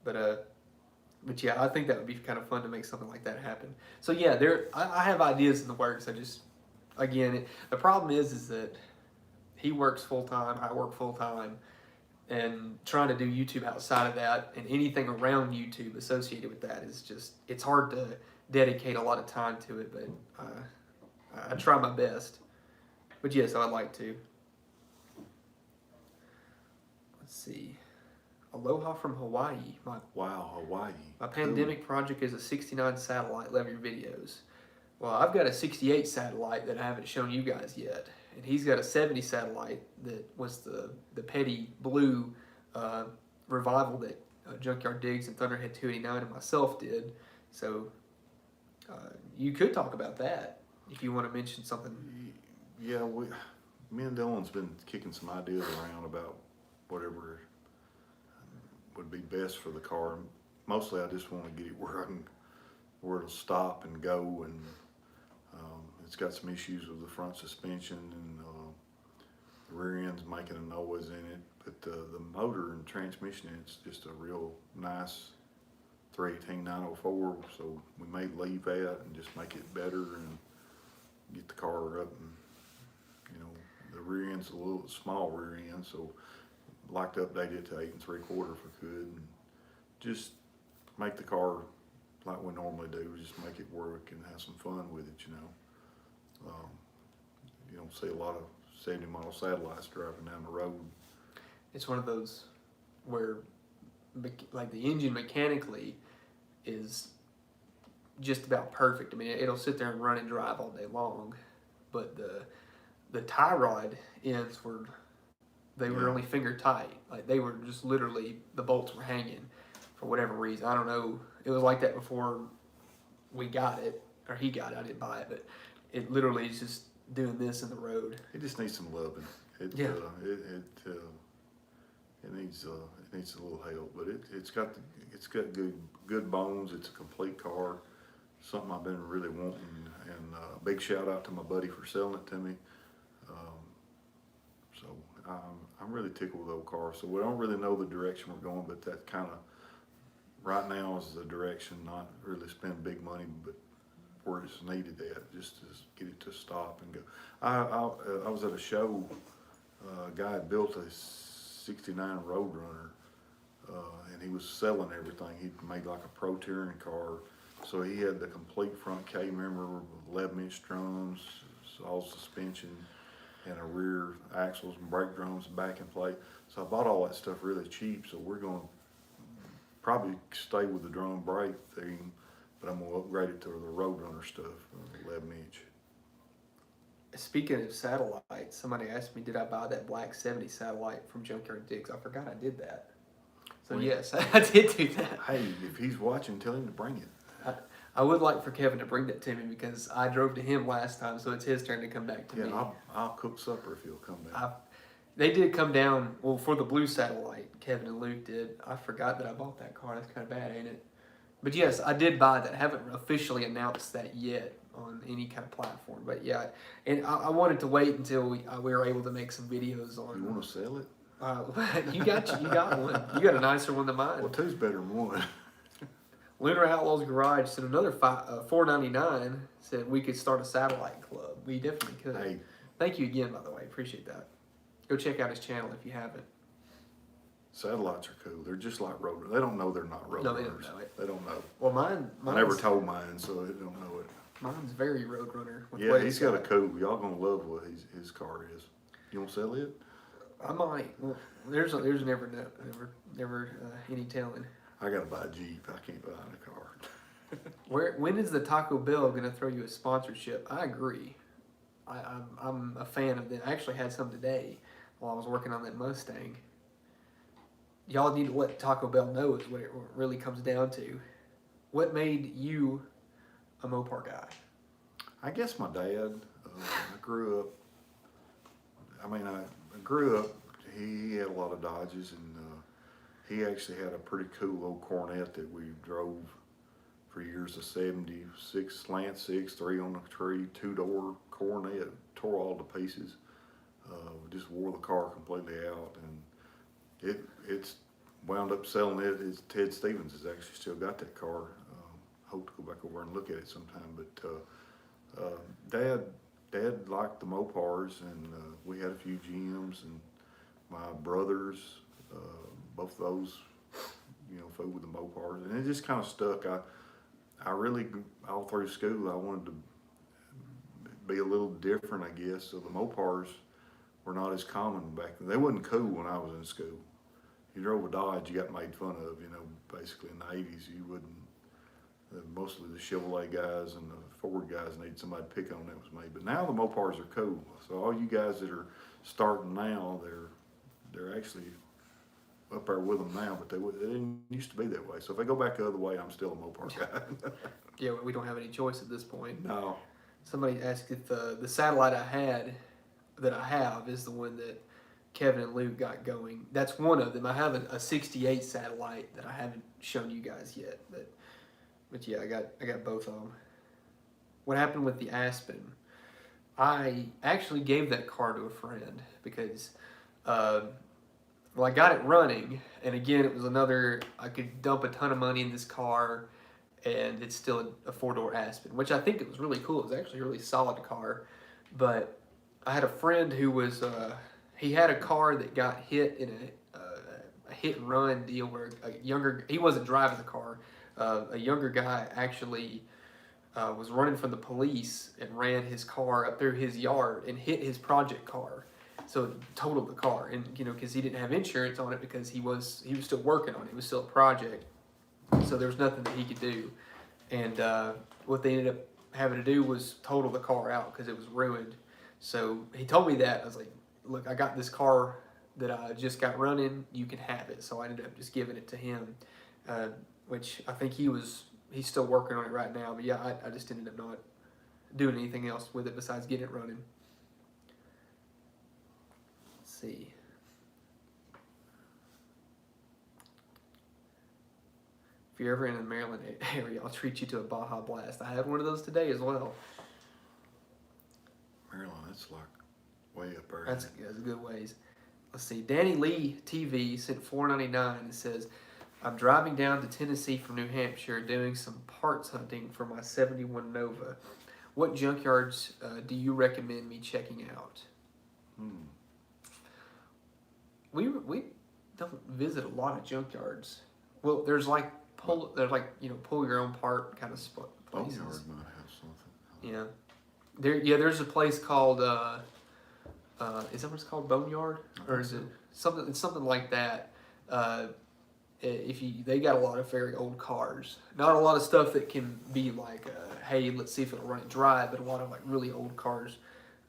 But yeah, I think that would be kind of fun to make something like that happen. So yeah, I have ideas in the works. The problem is that he works full time, I work full time, and trying to do YouTube outside of that and anything around YouTube associated with that is it's hard to dedicate a lot of time to it. But I try my best. But yes, I'd like to. Let's see. Aloha from Hawaii. Wow, Hawaii. My pandemic project is a 69 satellite. Love your videos. Well, I've got a 68 satellite that I haven't shown you guys yet. And he's got a 70 satellite that was the petty blue revival that Junkyard Digs and Thunderhead 289 and myself did. So you could talk about that if you want to mention something. Yeah, me and Dylan's been kicking some ideas around about whatever would be best for the car. Mostly, I just want to get it where it'll stop and go, and it's got some issues with the front suspension and the rear end's making a noise in it. But the motor and transmission, it's just a real nice 318 904. So we may leave that and just make it better and get the car up. And you know, the rear end's a little small rear end, so I'd like to update it to 8 3/4 if I could, and just make the car like we normally do. Just make it work and have some fun with it. You don't see a lot of 70 model satellites driving down the road. It's one of those where like the engine mechanically is just about perfect. I mean, it'll sit there and run and drive all day long, but the tie rod ends were only finger tight. Like they were just literally, the bolts were hanging for whatever reason. I don't know. It was like that before we got it, or he got it. I didn't buy it, but it literally is just doing this in the road. It just needs some loving. It needs a little help, but it's got good bones. It's a complete car. Something I've been really wanting, and big shout out to my buddy for selling it to me. So I'm really tickled with the old car. So we don't really know the direction we're going, but that kind of right now is the direction. Not really spend big money, but where it's needed at, just to get it to stop and go. I was at a show. A guy had built a '69 Roadrunner, and he was selling everything. He made like a pro touring car, so he had the complete front K member with 11-inch drums, all suspension, and a rear axles and brake drums and backing plate. So I bought all that stuff really cheap. So we're going to probably stay with the drum brake thing, but I'm going to upgrade it to the Roadrunner stuff, 11-inch. Speaking of satellites, somebody asked me, did I buy that black 70 satellite from Junkyard Digs? I forgot I did that. So Well, yes, I did do that. Hey, if he's watching, tell him to bring it. I would like for Kevin to bring that to me because I drove to him last time, so it's his turn to come back to me. Yeah, I'll cook supper if he'll come down. They did come down, well, for the blue satellite, Kevin and Luke did. I forgot that I bought that car. That's kind of bad, ain't it? But yes, I did buy that. I haven't officially announced that yet on any kind of platform. But yeah, and I wanted to wait until we were able to make some videos on. You want to sell it? You got one. You got a nicer one than mine. Well, two's better than one. Lunar Outlaws Garage said another $4.99 said we could start a satellite club. We definitely could. Hey. Thank you again, by the way. Appreciate that. Go check out his channel if you haven't. Satellites are cool. They're just like Roadrunners. They don't know they're not Roadrunners. No, they don't know it. They don't know. Well, mine. I never told mine, so they don't know it. Mine's very Roadrunner. Yeah, he's got a cool. Y'all gonna love what his car is. You want to sell it? I might. Well, there's never any telling. I gotta buy a Jeep. I can't buy a car. When is the Taco Bell gonna throw you a sponsorship? I agree. I'm a fan of them. I actually had some today while I was working on that Mustang. Y'all need to let Taco Bell know is what it really comes down to. What made you a Mopar guy? I guess my dad. I grew up. I grew up. He had a lot of Dodges, and he actually had a pretty cool old Cornet that we drove for years. A '76 slant six, 3 on the tree, 2-door Cornet. Tore all to pieces. Just wore the car completely out, and it's wound up selling it. Ted Stevens has actually still got that car. Hope to go back over and look at it sometime. But Dad liked the Mopars, and we had a few GMs, and my brothers, both of those, flew with the Mopars, and it just kind of stuck. I really, all through school, I wanted to be a little different, I guess. So the Mopars were not as common back then. They wasn't cool when I was in school. You drove a Dodge, you got made fun of, basically in the 80s. You wouldn't, Mostly the Chevrolet guys and the Ford guys need somebody to pick on. That was me. But now the Mopars are cool. So all you guys that are starting now, they're actually up there with them now. But they didn't used to be that way. So if they go back the other way, I'm still a Mopar guy. Yeah, we don't have any choice at this point. No. Somebody asked if the satellite I have is the one that Kevin and Luke got going. That's one of them. I have a 68 satellite that I haven't shown you guys yet, but yeah, I got both of them. What happened with the Aspen? I actually gave that car to a friend because, well, I got it running, and again, it was another. I could dump a ton of money in this car, and it's still a 4-door Aspen, which I think it was really cool. It was actually a really solid car, but I had a friend who was. He had a car that got hit in a hit and run deal where he wasn't driving the car. A younger guy actually was running from the police and ran his car up through his yard and hit his project car. So it totaled the car, and because he didn't have insurance on it because he was still working on it. It was still a project, so there was nothing that he could do. And what they ended up having to do was total the car out because it was ruined. So he told me that. I was like, look, I got this car that I just got running. You can have it. So I ended up just giving it to him, which I think he's still working on it right now. But yeah, I just ended up not doing anything else with it besides getting it running. Let's see. If you're ever in the Maryland area, I'll treat you to a Baja Blast. I had one of those today as well. Maryland, that's like way up there. That's a good ways. Let's see. Danny Lee TV sent $4.99 and says, I'm driving down to Tennessee from New Hampshire doing some parts hunting for my 71 Nova. What junkyards do you recommend me checking out? We don't visit a lot of junkyards. Well, there's like pull your own part kind of places. Boneyard might have something. Yeah. There's a place called is that what it's called, Boneyard, or is it something? It's something like that. They got a lot of very old cars, not a lot of stuff that can be like, hey, let's see if it'll run it dry, but a lot of like really old cars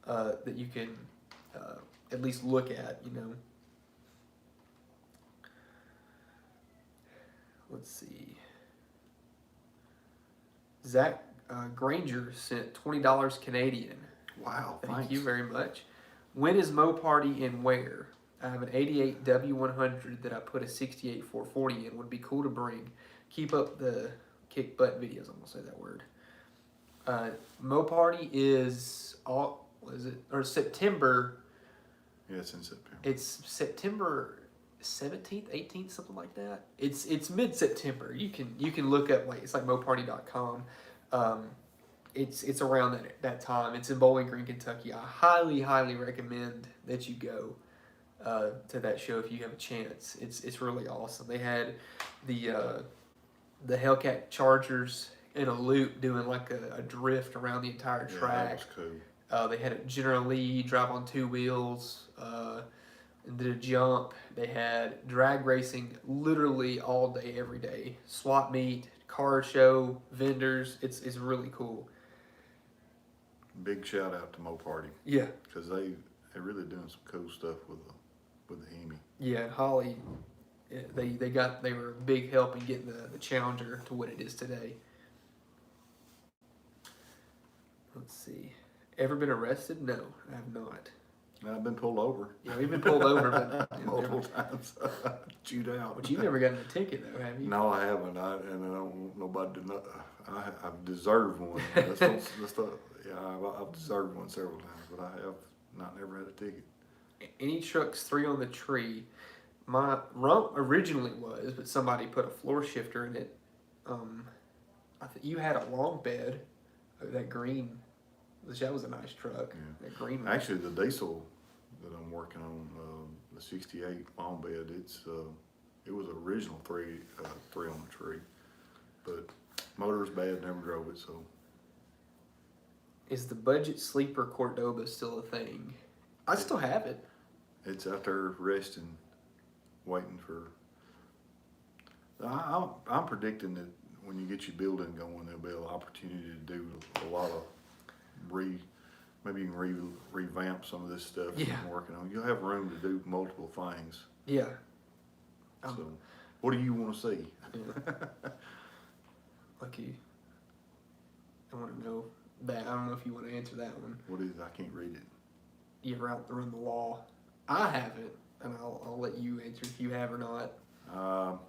that you can at least look at, Let's see. Zach Granger sent $20 Canadian. Wow, Thank you very much. When is Moparty and where? I have an 88 W100 that I put a 68 440 in. Would be cool to bring. Keep up the kick butt videos. I'm gonna say that word. Moparty is September. Yeah, it's in September. It's September 17th, 18th, something like that. It's mid-September. You can look up it's like moparty.com. It's around that time. It's in Bowling Green, Kentucky. I highly recommend that you go to that show if you have a chance. It's really awesome. They had the Hellcat Chargers in a loop doing like a drift around the entire track. That was cool. They had a General Lee drive on 2 wheels and did a jump. They had drag racing literally all day, every day. Swap meet, car show, vendors. It's really cool. Big shout out to Moparty. Yeah. Because they're really doing some cool stuff with the Hemi. Yeah, and Holly, they were a big help in getting the Challenger to what it is today. Let's see. Ever been arrested? No, I have not. I've been pulled over. Yeah, we've been pulled over, but multiple times. Chewed out. But you've never gotten a ticket, though, have you? No, I haven't. And I don't want nobody to know. I've deserved one. I've deserved one several times, but I have never had a ticket. Any trucks 3 on the tree? My rump originally was, but somebody put a floor shifter in it. I think you had a long bed, that green. That was a nice truck. Yeah. That green one. Actually, the diesel that I'm working on, the '68 long bed, it was original three on the tree, but motor's bad. Never drove it. So, is the budget sleeper Cordoba still a thing? I still have it. It's out there resting, waiting for. I'm predicting that when you get your building going, there'll be an opportunity to do a lot of maybe you can revamp some of this stuff Yeah. you're working on. You'll have room to do multiple things. Yeah. So, what do you want to see? Yeah. Lucky. I want to know that. I don't know if you want to answer that one. What is? I can't read it. You ever outrun the law? I haven't, and I'll let you answer if you have or not.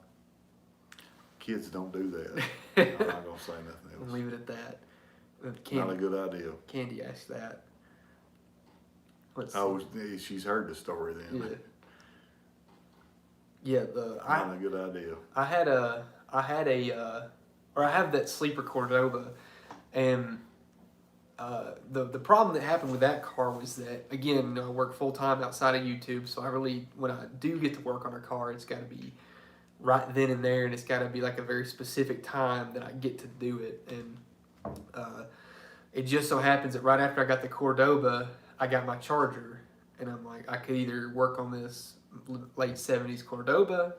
Kids don't do that. I'm not gonna say nothing I'll else. leave it at that. Not a good idea. Candy asked that. Let's Oh, see. she's heard the story then. Yeah. Not a good idea. I have that sleeper Cordoba, and the problem that happened with that car was that, again, I work full time outside of YouTube, so I really, when I do get to work on a car, it's got to be right then and there, and it's got to be like a very specific time that I get to do it. And it just so happens that right after I got the Cordoba, I got my Charger, and I'm like, I could either work on this late 70s Cordoba,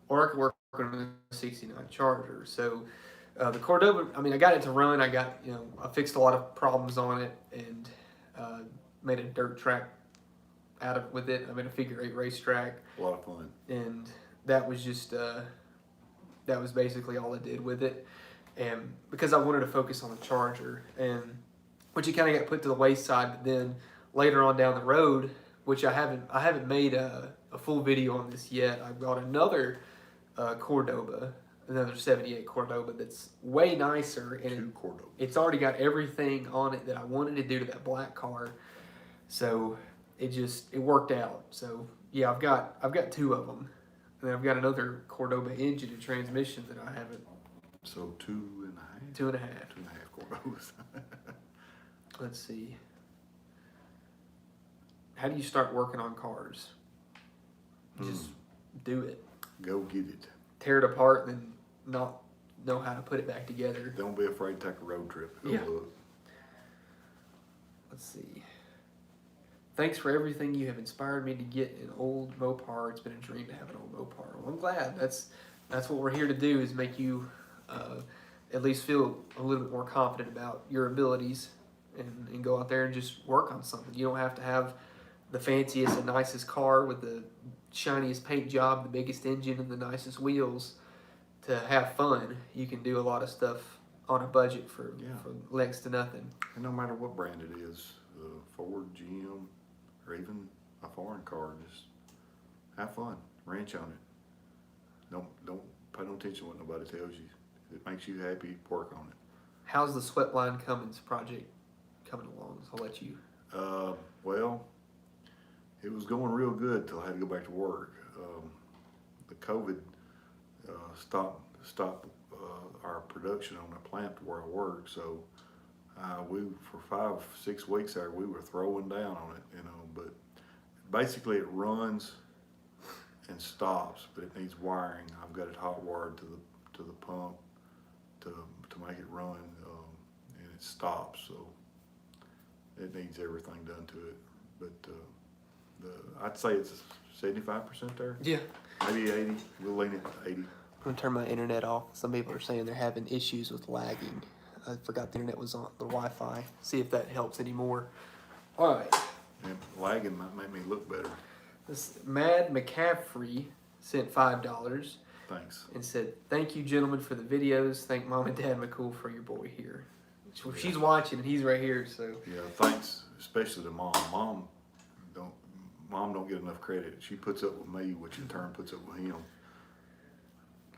or I could work on the 69 Charger. So the Cordoba, I mean, I got it to run. I fixed a lot of problems on it, and made a dirt track with it. I made a figure 8 racetrack. A lot of fun. And that was just, that was basically all I did with it. And because I wanted to focus on the Charger, and which it kind of got put to the wayside. But then later on down the road, which I haven't made a full video on this yet, I got another Cordoba, another 78 Cordoba that's way nicer, and it's already got everything on it that I wanted to do to that black car. So it worked out. So yeah, I've got 2 of them, and then I've got another Cordoba engine and transmission that I haven't. So 2.5. 2.5. 2.5 Cordobas. Let's see. How do you start working on cars? Just do it. Go get it. Tear it apart, and then not know how to put it back together. Don't be afraid to take a road trip. Go Yeah. look. Let's see. Thanks for everything. You have inspired me to get an old Mopar. It's been a dream to have an old Mopar. Well, I'm glad. That's what we're here to do, is make you at least feel a little bit more confident about your abilities, and go out there and just work on something. You don't have to have the fanciest and nicest car with the shiniest paint job, the biggest engine, and the nicest wheels to have fun. You can do a lot of stuff on a budget for next to nothing. And no matter what brand it is, Ford, GM, or even a foreign car, just have fun, ranch on it. Don't pay no attention to what nobody tells you. If it makes you happy, work on it. How's the Sweatline Cummins project coming along? So I'll let you. Well, it was going real good till I had to go back to work. The COVID stopped our production on the plant where I work, so we for 5-6 weeks there we were throwing down on it, But basically it runs and stops, but it needs wiring. I've got it hot wired to the pump to make it run, and it stops. So it needs everything done to it. But I'd say it's 75% there. Yeah. Maybe 80. We'll lean it to 80. I'm gonna turn my internet off. Some people are saying they're having issues with lagging. I forgot the internet was on the Wi-Fi. See if that helps anymore. All right. And lagging might make me look better. This Mad McCaffrey sent $5 Thanks. and said, "Thank you, gentlemen, for the videos. Thank Mom and Dad McCool for your boy here." She's watching, and he's right here. So yeah, thanks, especially to Mom. Mom don't get enough credit. She puts up with me, which in turn puts up with him.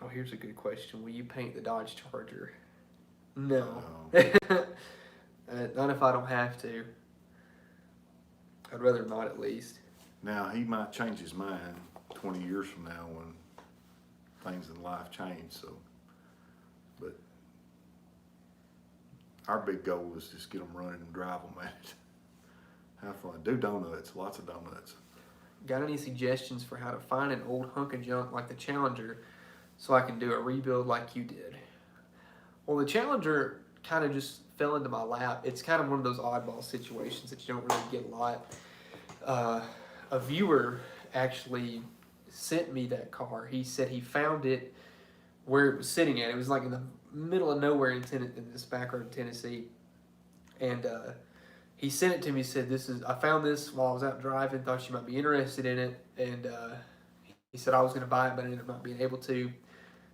oh, here's a good question. Will you paint the Dodge Charger? No. Not if I don't have to. I'd rather not, at least. Now, he might change his mind 20 years from now when things in life change, so. But our big goal is just get them running and drive them at it. Have fun. Do donuts, lots of donuts. Got any suggestions for how to find an old hunk of junk like the Challenger so I can do a rebuild like you did? Well, the Challenger kind of just fell into my lap. It's kind of one of those oddball situations that you don't really get a lot. A viewer actually sent me that car. He said he found it where it was sitting at. It was like in the middle of nowhere in this back road in Tennessee. And he sent it to me. He said, I found this while I was out driving, thought you might be interested in it. And he said I was going to buy it, but I ended up not being able to.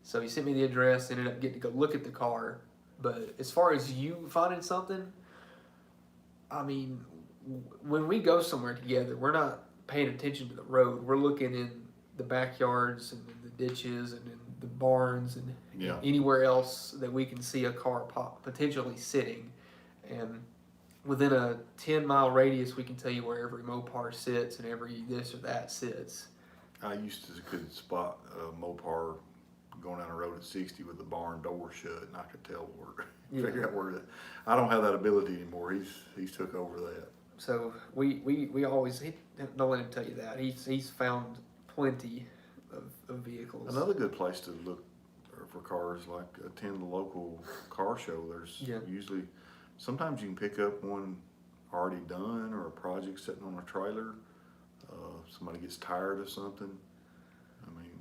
So he sent me the address, ended up getting to go look at the car. But as far as you finding something, I mean, when we go somewhere together, we're not paying attention to the road. We're looking in the backyards and in the ditches and in the barns and anywhere else that we can see a car potentially sitting. And within a 10-mile radius, we can tell you where every Mopar sits and every this or that sits. I used to could spot a Mopar going down the road at 60 with the barn door shut, and I could tell figure out where I don't have that ability anymore. He's took over that. So we always don't let him tell you that. He's found plenty of vehicles. Another good place to look for cars, like attend the local car show. There's usually, sometimes you can pick up one already done or a project sitting on a trailer. Somebody gets tired of something. I mean,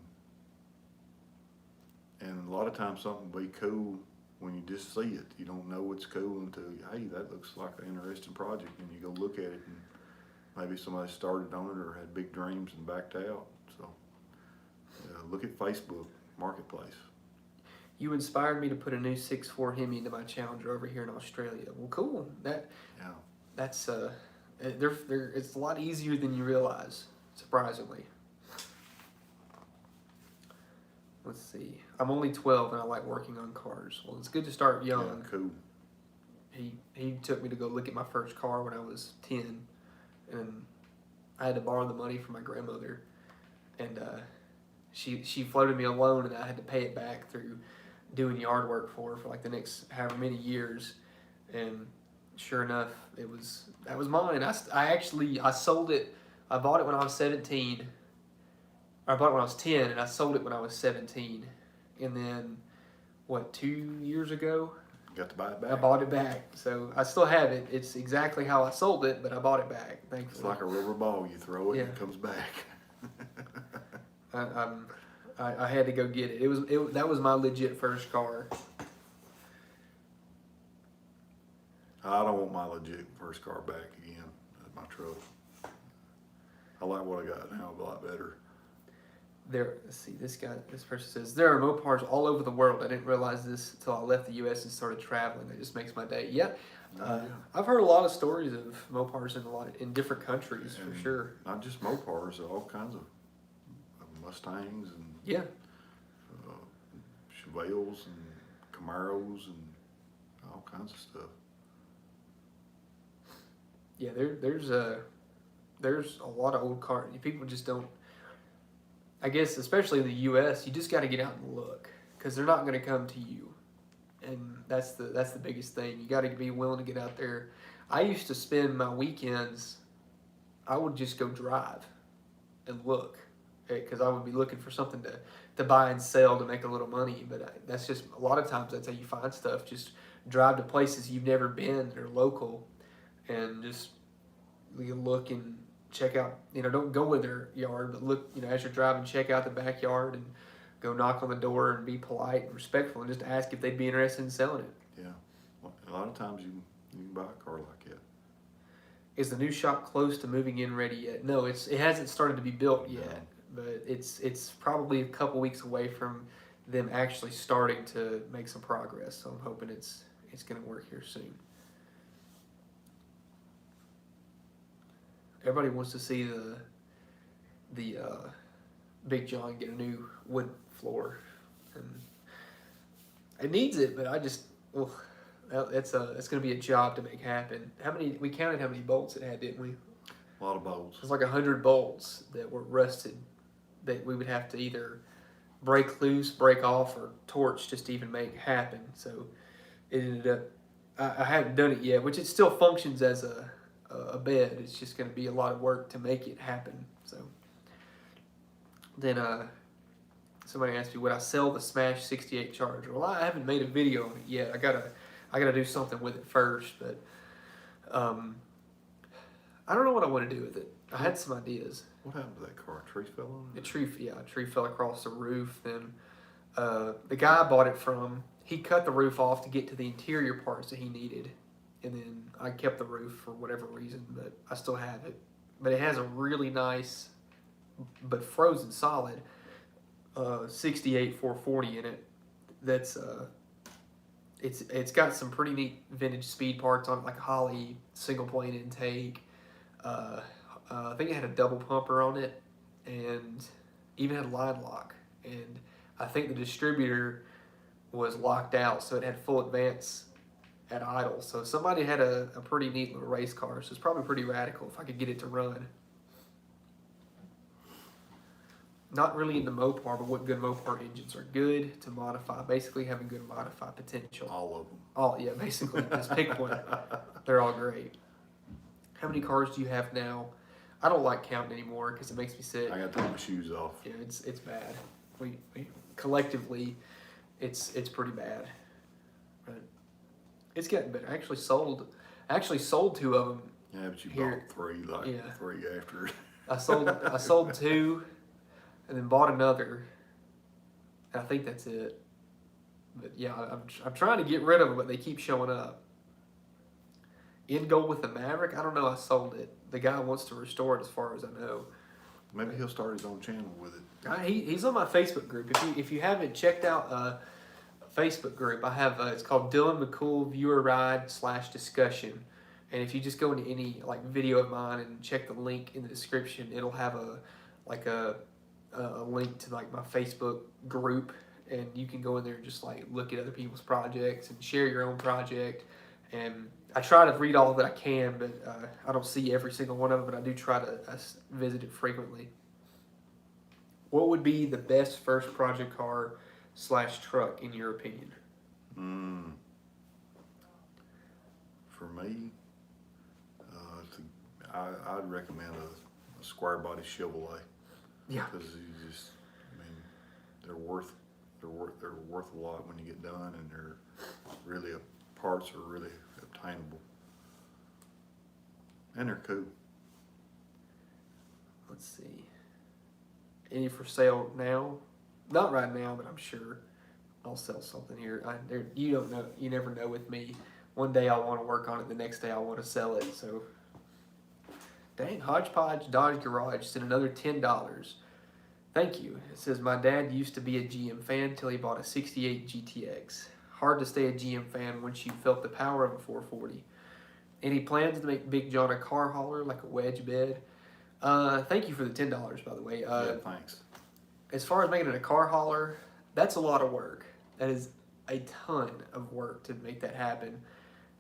and a lot of times something will be cool when you just see it. You don't know it's cool until, hey, that looks like an interesting project, and you go look at it, and maybe somebody started on it or had big dreams and backed out. So look at Facebook Marketplace. You inspired me to put a new 6.4 Hemi into my Challenger over here in Australia. Well, cool. That's it's a lot easier than you realize, surprisingly. Let's see. I'm only 12 and I like working on cars. Well, it's good to start young. Yeah, cool. He took me to go look at my first car when I was 10, and I had to borrow the money from my grandmother, and she floated me a loan, and I had to pay it back through doing yard work for her for like the next however many years, and sure enough, that was mine. I sold it. I bought it when I was 17. I bought it when I was 10, and I sold it when I was 17. And then, 2 years ago? You got to buy it back. I bought it back. So I still have it. It's exactly how I sold it, but I bought it back. Thankfully. It's like a rubber ball. You throw it and it comes back. I had to go get it. That was my legit first car. I don't want my legit first car back again. That's my truck. I like what I got now a lot better. Let's see, this person says, there are Mopars all over the world. I didn't realize this until I left the U.S. and started traveling. It just makes my day. I've heard a lot of stories of Mopars in different countries, for sure. Not just Mopars, all kinds of Mustangs and Chevelles and Camaros and all kinds of stuff. Yeah, there's a lot of old cars. People just don't. I guess, especially in the U.S., you just got to get out and look, because they're not going to come to you, and that's the biggest thing. You got to be willing to get out there. I used to spend my weekends. I would just go drive and look, because I would be looking for something to buy and sell to make a little money. But that's just a lot of times that's how you find stuff. Just drive to places you've never been that are local, and just look and check out, don't go in their yard, but look, as you're driving, check out the backyard and go knock on the door and be polite and respectful and just ask if they'd be interested in selling it. Yeah. Well, a lot of times you can buy a car like that. Is the new shop close to moving in ready yet? No, it hasn't started to be built yet, but it's probably a couple weeks away from them actually starting to make some progress. So I'm hoping it's going to work here soon. Everybody wants to see the Big John get a new wood floor, and it needs it. But it's going to be a job to make happen. We counted how many bolts it had, didn't we? A lot of bolts. It's like 100 bolts that were rusted that we would have to either break loose, break off, or torch just to even make happen. So it ended up. I haven't done it yet, which it still functions as a bed. It's just going to be a lot of work to make it happen. So then somebody asked me, would I sell the Smash 68 Charger? Well, I haven't made a video on it yet. I gotta do something with it first, but I don't know what I want to do with it. I had some ideas. What happened to that car? A tree fell on it? A tree fell across the roof. Then The guy I bought it from, he cut the roof off to get to the interior parts that he needed, and then I kept the roof for whatever reason, but I still have it. But it has a really nice, but frozen solid, 68 440 in it. That's it's got some pretty neat vintage speed parts on it, like a Holly single plane intake. I think it had a double pumper on it, and even had a line lock. And I think the distributor was locked out, so it had full advance at idle. So somebody had a pretty neat little race car. So it's probably pretty radical if I could get it to run. Not really into Mopar, but what good Mopar engines are good to modify. Basically having good modify potential. All of them. All, yeah, basically. Just pick one. They're all great. How many cars do you have now? I don't like counting anymore because it makes me sick. I got to take my shoes off. Yeah, it's bad. We collectively, it's pretty bad. But it's getting better. I actually sold 2 of them. Yeah, but you Here. bought 3, Yeah. 3 after. I sold 2, and then bought another. And I think that's it. But yeah, I'm trying to get rid of them, but they keep showing up. In gold with the Maverick, I don't know. I sold it. The guy wants to restore it, as far as I know. Maybe he'll start his own channel with it. He's on my Facebook group. If you haven't checked out a Facebook group, I have it's called Dylan McCool Viewer Ride /discussion. And if you just go into any like video of mine and check the link in the description, it'll have a link to like my Facebook group, and you can go in there and just like look at other people's projects and share your own project. And I try to read all that I can, but I don't see every single one of them, but I do try to visit it frequently. What would be the best first project car /truck in your opinion? For me, I'd recommend a square body Chevrolet. Yeah. Because you just, I mean, they're worth a lot when you get done, and they're really parts are really obtainable, and they're cool. Let's see. Any for sale now? Not right now, but I'm sure I'll sell something here. You don't know. You never know with me. One day I want to work on it. The next day I want to sell it. So, dang, Hodgepodge Dodge Garage sent another $10. Thank you. It says, my dad used to be a GM fan till he bought a 68 GTX. Hard to stay a GM fan once you felt the power of a 440. Any plans to make Big John a car hauler, like a wedge bed? Thank you for the $10, by the way. Yeah, thanks. As far as making it a car hauler, that's a lot of work. That is a ton of work to make that happen.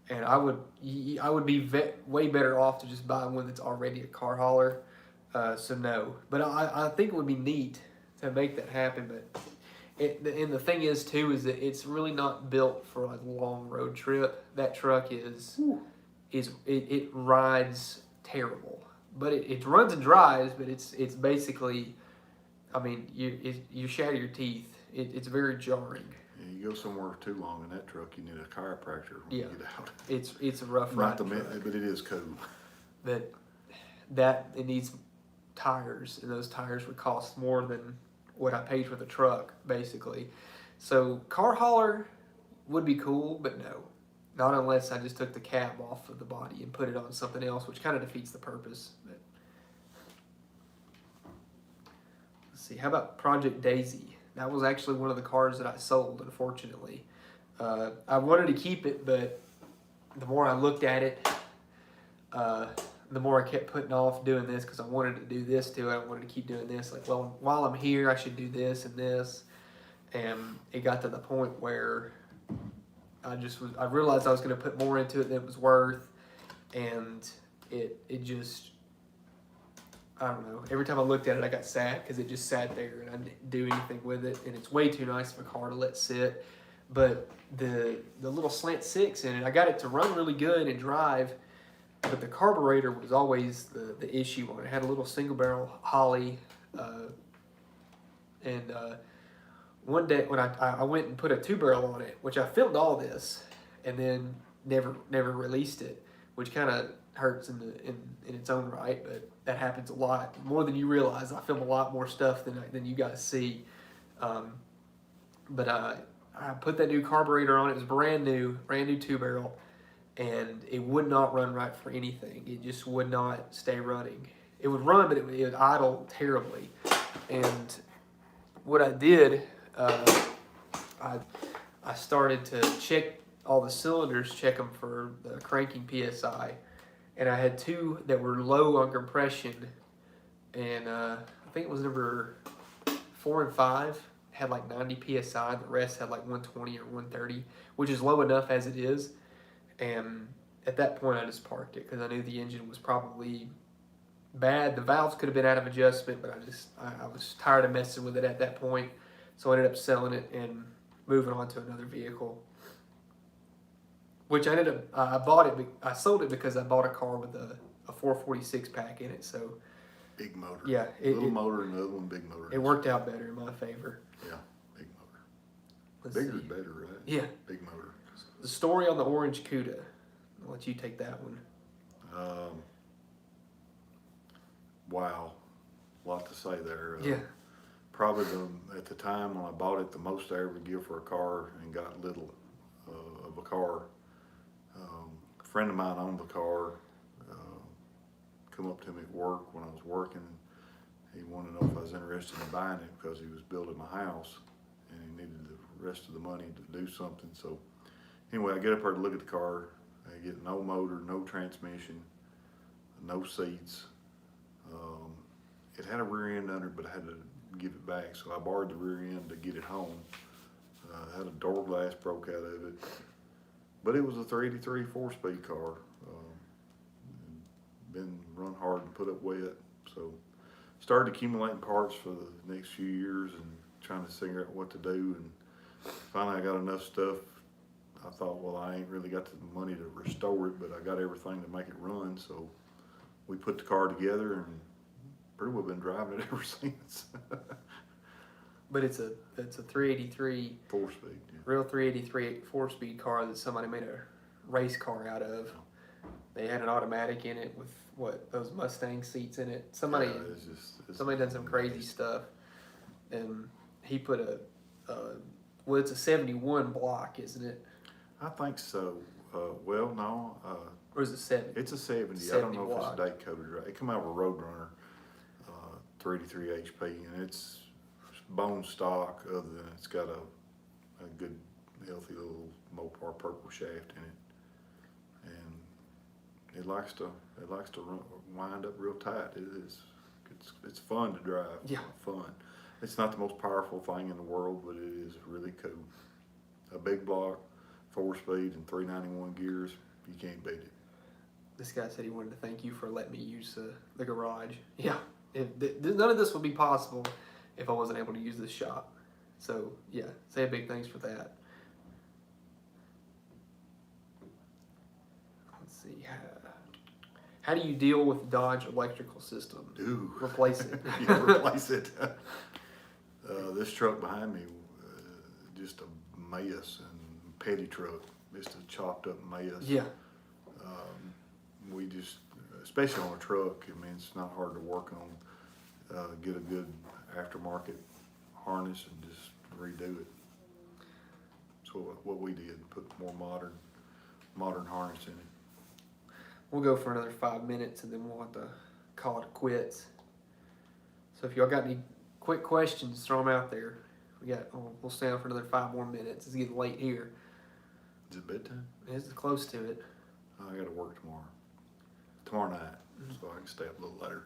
And I would be way better off to just buy one that's already a car hauler. So no, but I think it would be neat to make that happen. But and the thing is too is that it's really not built for a long road trip. That truck it rides terrible, but it runs and drives. But it's basically, I mean, you shatter your teeth. It's very jarring. Yeah, you go somewhere too long in that truck, you need a chiropractor when you get out. It's a rough ride. But it is cool. But it needs tires, and those tires would cost more than what I paid for the truck, basically. So car hauler would be cool, but no, not unless I just took the cab off of the body and put it on something else, which kind of defeats the purpose. But let's see, how about Project Daisy? That was actually one of the cars that I sold, unfortunately. I wanted to keep it, but the more I looked at it, the more I kept putting off doing this because I wanted to do this too. I wanted to keep doing this. Like, well, while I'm here, I should do this and this. And it got to the point where I realized I was going to put more into it than it was worth. And it just, I don't know. Every time I looked at it, I got sad because it just sat there and I didn't do anything with it. And it's way too nice of a car to let sit. But the little slant six in it, I got it to run really good and drive. But the carburetor was always the issue on it. It had a little single barrel Holly. One day when I went and put a 2-barrel on it, which I filmed all this and then never released it, which kind of hurts in its own right, but that happens a lot. More than you realize. I film a lot more stuff than you guys see. But I put that new carburetor on. It was brand new 2 barrel, and it would not run right for anything. It just would not stay running. It would run, but it would idle terribly. And what I did, I started to check all the cylinders, check them for the cranking PSI, and I had 2 that were low on compression, and I think it was number 4 and 5 had like 90 psi. The rest had like 120 or 130, which is low enough as it is. And at that point, I just parked it because I knew the engine was probably bad. The valves could have been out of adjustment, but I was tired of messing with it at that point, so I ended up selling it and moving on to another vehicle. Which I bought it. I sold it because I bought a car with a 446 pack in it. So Big motor. yeah, little motor and the other one big motor. It worked out better in my favor. Yeah, big motor. Let's Bigger's see. better, right? Yeah. Big motor. The story on the orange Cuda. I'll let you take that one. Wow, a lot to say there. Yeah. Probably at the time when I bought it, the most I ever give for a car and got little of a car. A friend of mine owned the car. Come up to me at work when I was working. He wanted to know if I was interested in buying it because he was building my house and he needed the rest of the money to do something. So anyway, I get up there to look at the car. I get no motor, no transmission, no seats. It had a rear end under it, but I had to give it back. So I borrowed the rear end to get it home. Had a door glass broke out of it. But it was a 383 4-speed car. Been run hard and put up wet. So started accumulating parts for the next few years and trying to figure out what to do. And finally I got enough stuff. I thought, well, I ain't really got the money to restore it, but I got everything to make it run. So we put the car together and pretty well been driving it ever since. But it's a 383 4-speed. Yeah. real 383 4-speed car that somebody made a race car out of. They had an automatic in it with those Mustang seats in it. Somebody done some crazy stuff, and he put it's a 71 block, isn't it? I think so. Well, no. Or is it 70? It's a 70. 70 I don't know block. if it's date coded right. It come out of a Roadrunner, 383 HP, and it's bone stock. Other than it's got a good, healthy little Mopar purple shaft in it, and it likes to wind up real tight. It's fun to drive. Yeah. Fun. It's not the most powerful thing in the world, but it is really cool. A big block, 4-speed, and 391 gears. You can't beat it. This guy said he wanted to thank you for letting me use the garage. Yeah, none of this would be possible if I wasn't able to use this shop. So yeah, say a big thanks for that. Let's see. How do you deal with Dodge electrical system? Replace it. Yeah, replace it. This truck behind me, just a mess and petty truck, just a chopped up mess. Yeah. We just, especially on a truck, I mean, it's not hard to work on. Get a good aftermarket harness and just redo it. So what we did, put more modern harness in it. We'll go for another 5 minutes and then we'll have to call it quits. So if y'all got any quick questions, throw them out there. We'll stay on for another 5 more minutes. It's getting late here. Is it bedtime? It's close to it. I got to work tomorrow night, so I can stay up a little later.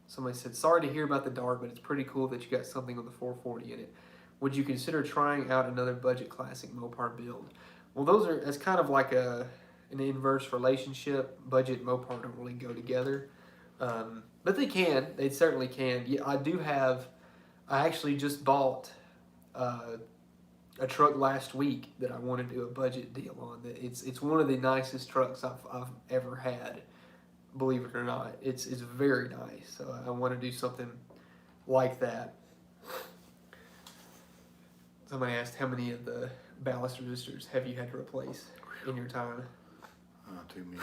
Somebody said, sorry to hear about the Dart, but it's pretty cool that you got something on the 440 in it. Would you consider trying out another budget classic Mopar build? Well, that's kind of like an inverse relationship. Budget and Mopar don't really go together. But they can. They certainly can. Yeah, I actually just bought a truck last week that I want to do a budget deal on. It's one of the nicest trucks I've ever had. Believe it or not, it's very nice. So I want to do something like that. Somebody asked how many of the ballast resistors have you had to replace in your time? Too many.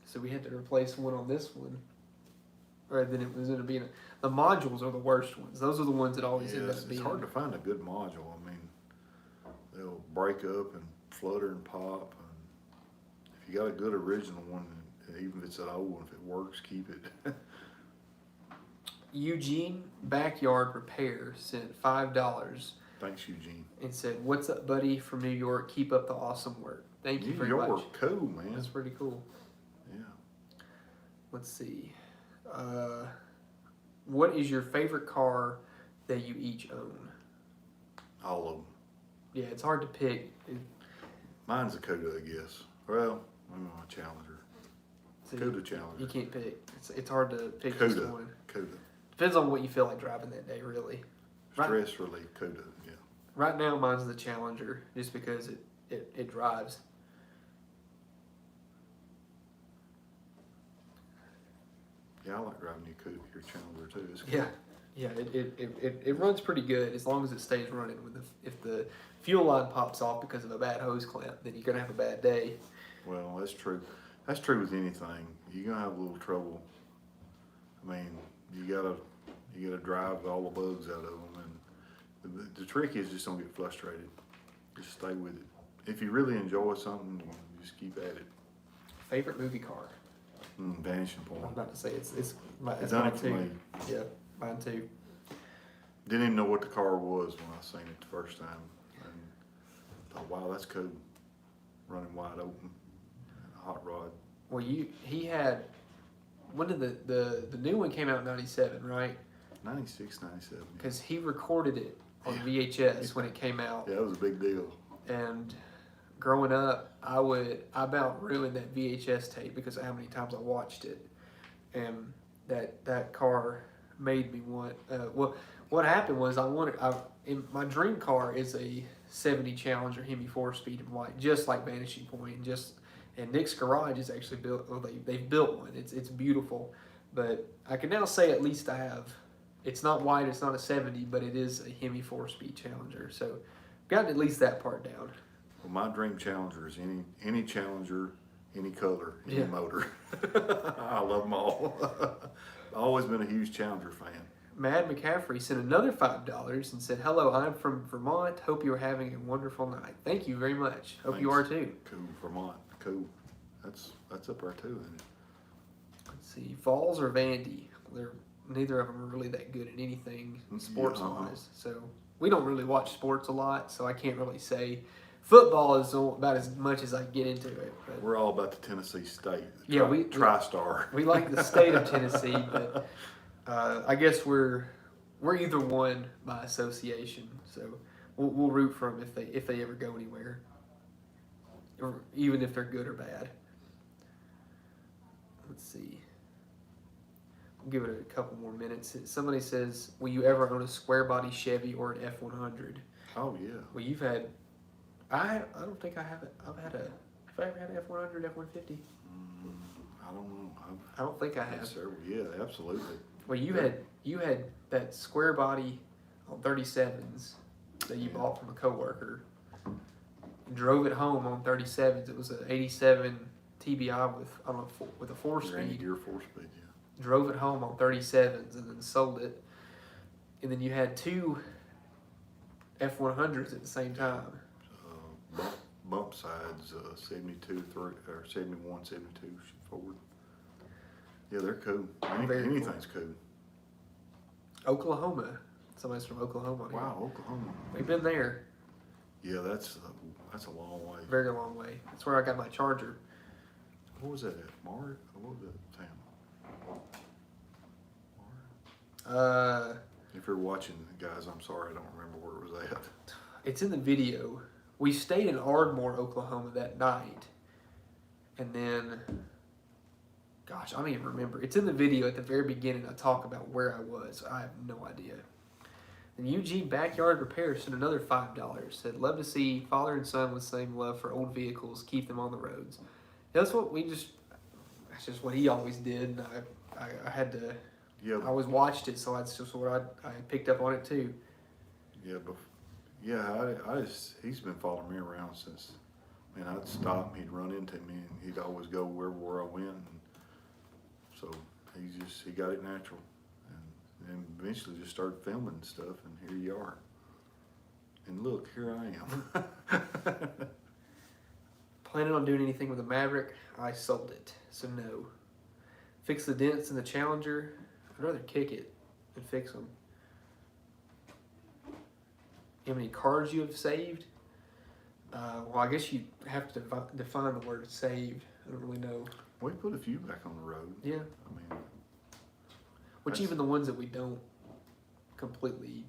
So we had to replace one on this one. or than it was going to be. The modules are the worst ones. Those are the ones that always end Yeah, up it's being. hard to find a good module. I mean, they'll break up and flutter and pop. And if you got a good original one, even if it's an old one, if it works, keep it. Eugene Backyard Repair sent $5 Thanks, Eugene. and said, "What's up, buddy, from New York? Keep up the awesome work. Thank you very New much." York, cool, man. That's pretty cool. Yeah. Let's see. What is your favorite car that you each own? All of them. Yeah, it's hard to pick. Mine's a Cuda, I guess. Well, I'm a Challenger. See, Cuda you Challenger. can't pick. It's hard to pick just Cuda. one. Cuda. Depends on what you feel like driving that day, really. Stress relief, Cuda, yeah. Right now, mine's the Challenger, just because it drives. Yeah, I like driving your Challenger too. It's good. Yeah, it runs pretty good as long as it stays running. If the fuel line pops off because of a bad hose clamp, then you're gonna have a bad day. Well, that's true. That's true with anything. You're gonna have a little trouble. I mean, you gotta drive all the bugs out of them, and the trick is just don't get frustrated. Just stay with it. If you really enjoy something, you just keep at it. Favorite movie car? Vanishing I'm point. about to say it's Done mine it for too. me. Yeah, mine too. Didn't even know what the car was when I seen it the first time, and thought, wow, that's cool. Running wide open, hot rod. Well, he had, when did the new one came out in '97, right? 96, 97. Because he recorded it on Yeah. VHS when it came out. Yeah, that was a big deal. And growing up, I about ruined that VHS tape because of how many times I watched it, and that car made me want. Well, what happened was my dream car is a '70 Challenger Hemi 4-speed in white, just like Vanishing Point, and Nick's Garage is actually built. Well, they've built one. It's beautiful, but I can now say at least I have. It's not white. It's not a '70, but it is a Hemi 4-speed Challenger. So, got at least that part down. Well, my dream Challenger is any Challenger, any color, any Yeah. motor. I love them all. I've always been a huge Challenger fan. Mad McCaffrey sent another $5 and said, "Hello, I'm from Vermont. Hope you are having a wonderful night." Thank you very much. Hope you are Thanks. too. Cool, Vermont. Cool. That's up there too, isn't it? Let's see, Falls or Vandy. Neither of them are really that good at anything sports wise. So we don't really watch sports a lot, so I can't really say. Football is about as much as I get into it. But We're all about the Tennessee State. Yeah, TriStar. we like the state of Tennessee, but I guess we're either one by association. So we'll root for them if they ever go anywhere, or even if they're good or bad. Let's see. We'll give it a couple more minutes. Somebody says, "Will you ever own a square body Chevy or an F100?" Oh yeah. Well, you've had. I don't think I have it. Have I ever had an F100, F150? I don't know. I don't think I I've had have. several. Yeah, absolutely. Well, you had that square body on 37s that you bought from a coworker. Drove it home on 37s. It was an '87 TBI with a 4-speed. Gear 4-speed. Yeah. Drove it home on 37s and then sold it. And then you had two F100s at the same time. Bump sides, 72, 3, or 71, 72 forward. Yeah, they're cool. Very Anything's cool. Oklahoma. Somebody's from Oklahoma. Here. Wow, Oklahoma. We've been there. Yeah, that's a long way. Very long way. That's where I got my Charger. What was that at? What was that town? If you're watching, guys, I'm sorry, I don't remember where it was at. It's in the video. We stayed in Ardmore, Oklahoma that night. And then, gosh, I don't even remember. It's in the video at the very beginning. I talk about where I was. I have no idea. And Eugene Backyard Repair sent another $5. Said, "Love to see father and son with same love for old vehicles. Keep them on the roads." That's that's just what he always did. And I had to, Yeah, I always watched it, so that's just what I picked up on it too. yeah, but I just he's been following me around since. Man, I'd stop, and he'd run into me, and he'd always go where I went. And so he got it natural, and eventually just started filming stuff, and here you are. And look, here I am. Planning on doing anything with the Maverick? I sold it, so no. Fix the dents in the Challenger? I'd rather kick it than fix them. How many cars you have saved? Well, I guess you have to define the word saved. I don't really know. We put a few back on the road. Yeah. I mean, Which even the ones that we don't completely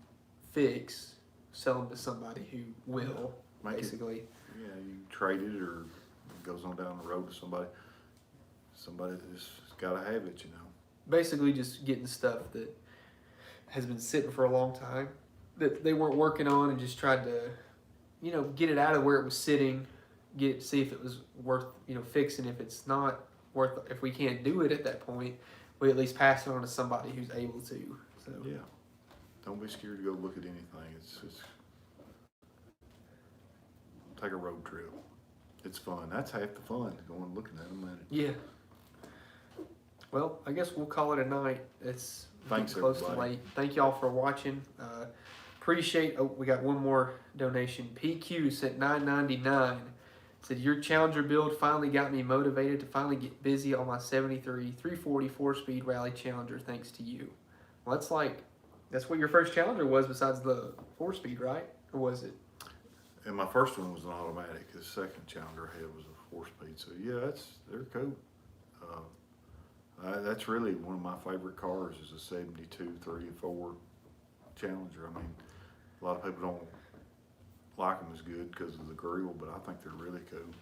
fix, sell them to somebody who will, basically. Yeah, you trade it or it goes on down the road to somebody. Somebody that's got to have it, you know. Basically just getting stuff that has been sitting for a long time that they weren't working on and just tried to, you know, get it out of where it was sitting, see if it was worth, you know, fixing. If it's not worth, if we can't do it at that point, we at least pass it on to somebody who's able to. So Yeah. Don't be scared to go look at anything. It's take a road trip. It's fun. That's half the fun, going looking at them. Yeah. Well, I guess we'll call it a night. It's Thanks, close to everybody. late. Thank y'all for watching. Appreciate. Oh, we got one more donation. PQ sent $9.99. Said your Challenger build finally got me motivated to finally get busy on my 73 340 4-speed rally Challenger. Thanks to you. Well, that's what your first Challenger was besides the 4-speed, right? Or was it? And my first one was an automatic. The second Challenger I had was a 4-speed. So yeah, they're cool. That's really one of my favorite cars is a 72 3-4 Challenger. I mean, a lot of people don't like them as good because of the grill, but I think they're really cool.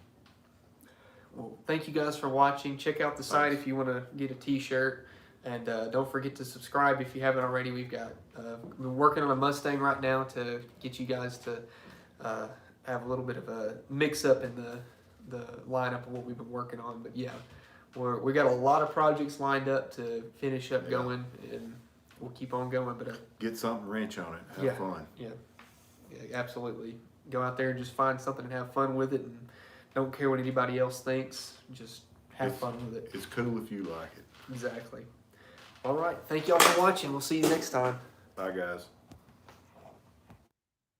Well, thank you guys for watching. Check out the site if you want to get a t-shirt. And don't forget to subscribe if you haven't already. We've got we're working on a Mustang right now to get you guys to have a little bit of a mix-up in the lineup of what we've been working on. But yeah, we got a lot of projects lined up to finish up going, and we'll keep on going. But get something wrench on it. Have fun. Yeah, absolutely. Go out there and just find something and have fun with it, and don't care what anybody else thinks. Just have fun with it. It's cool if you like it. Exactly. All right. Thank y'all for watching. We'll see you next time. Bye, guys.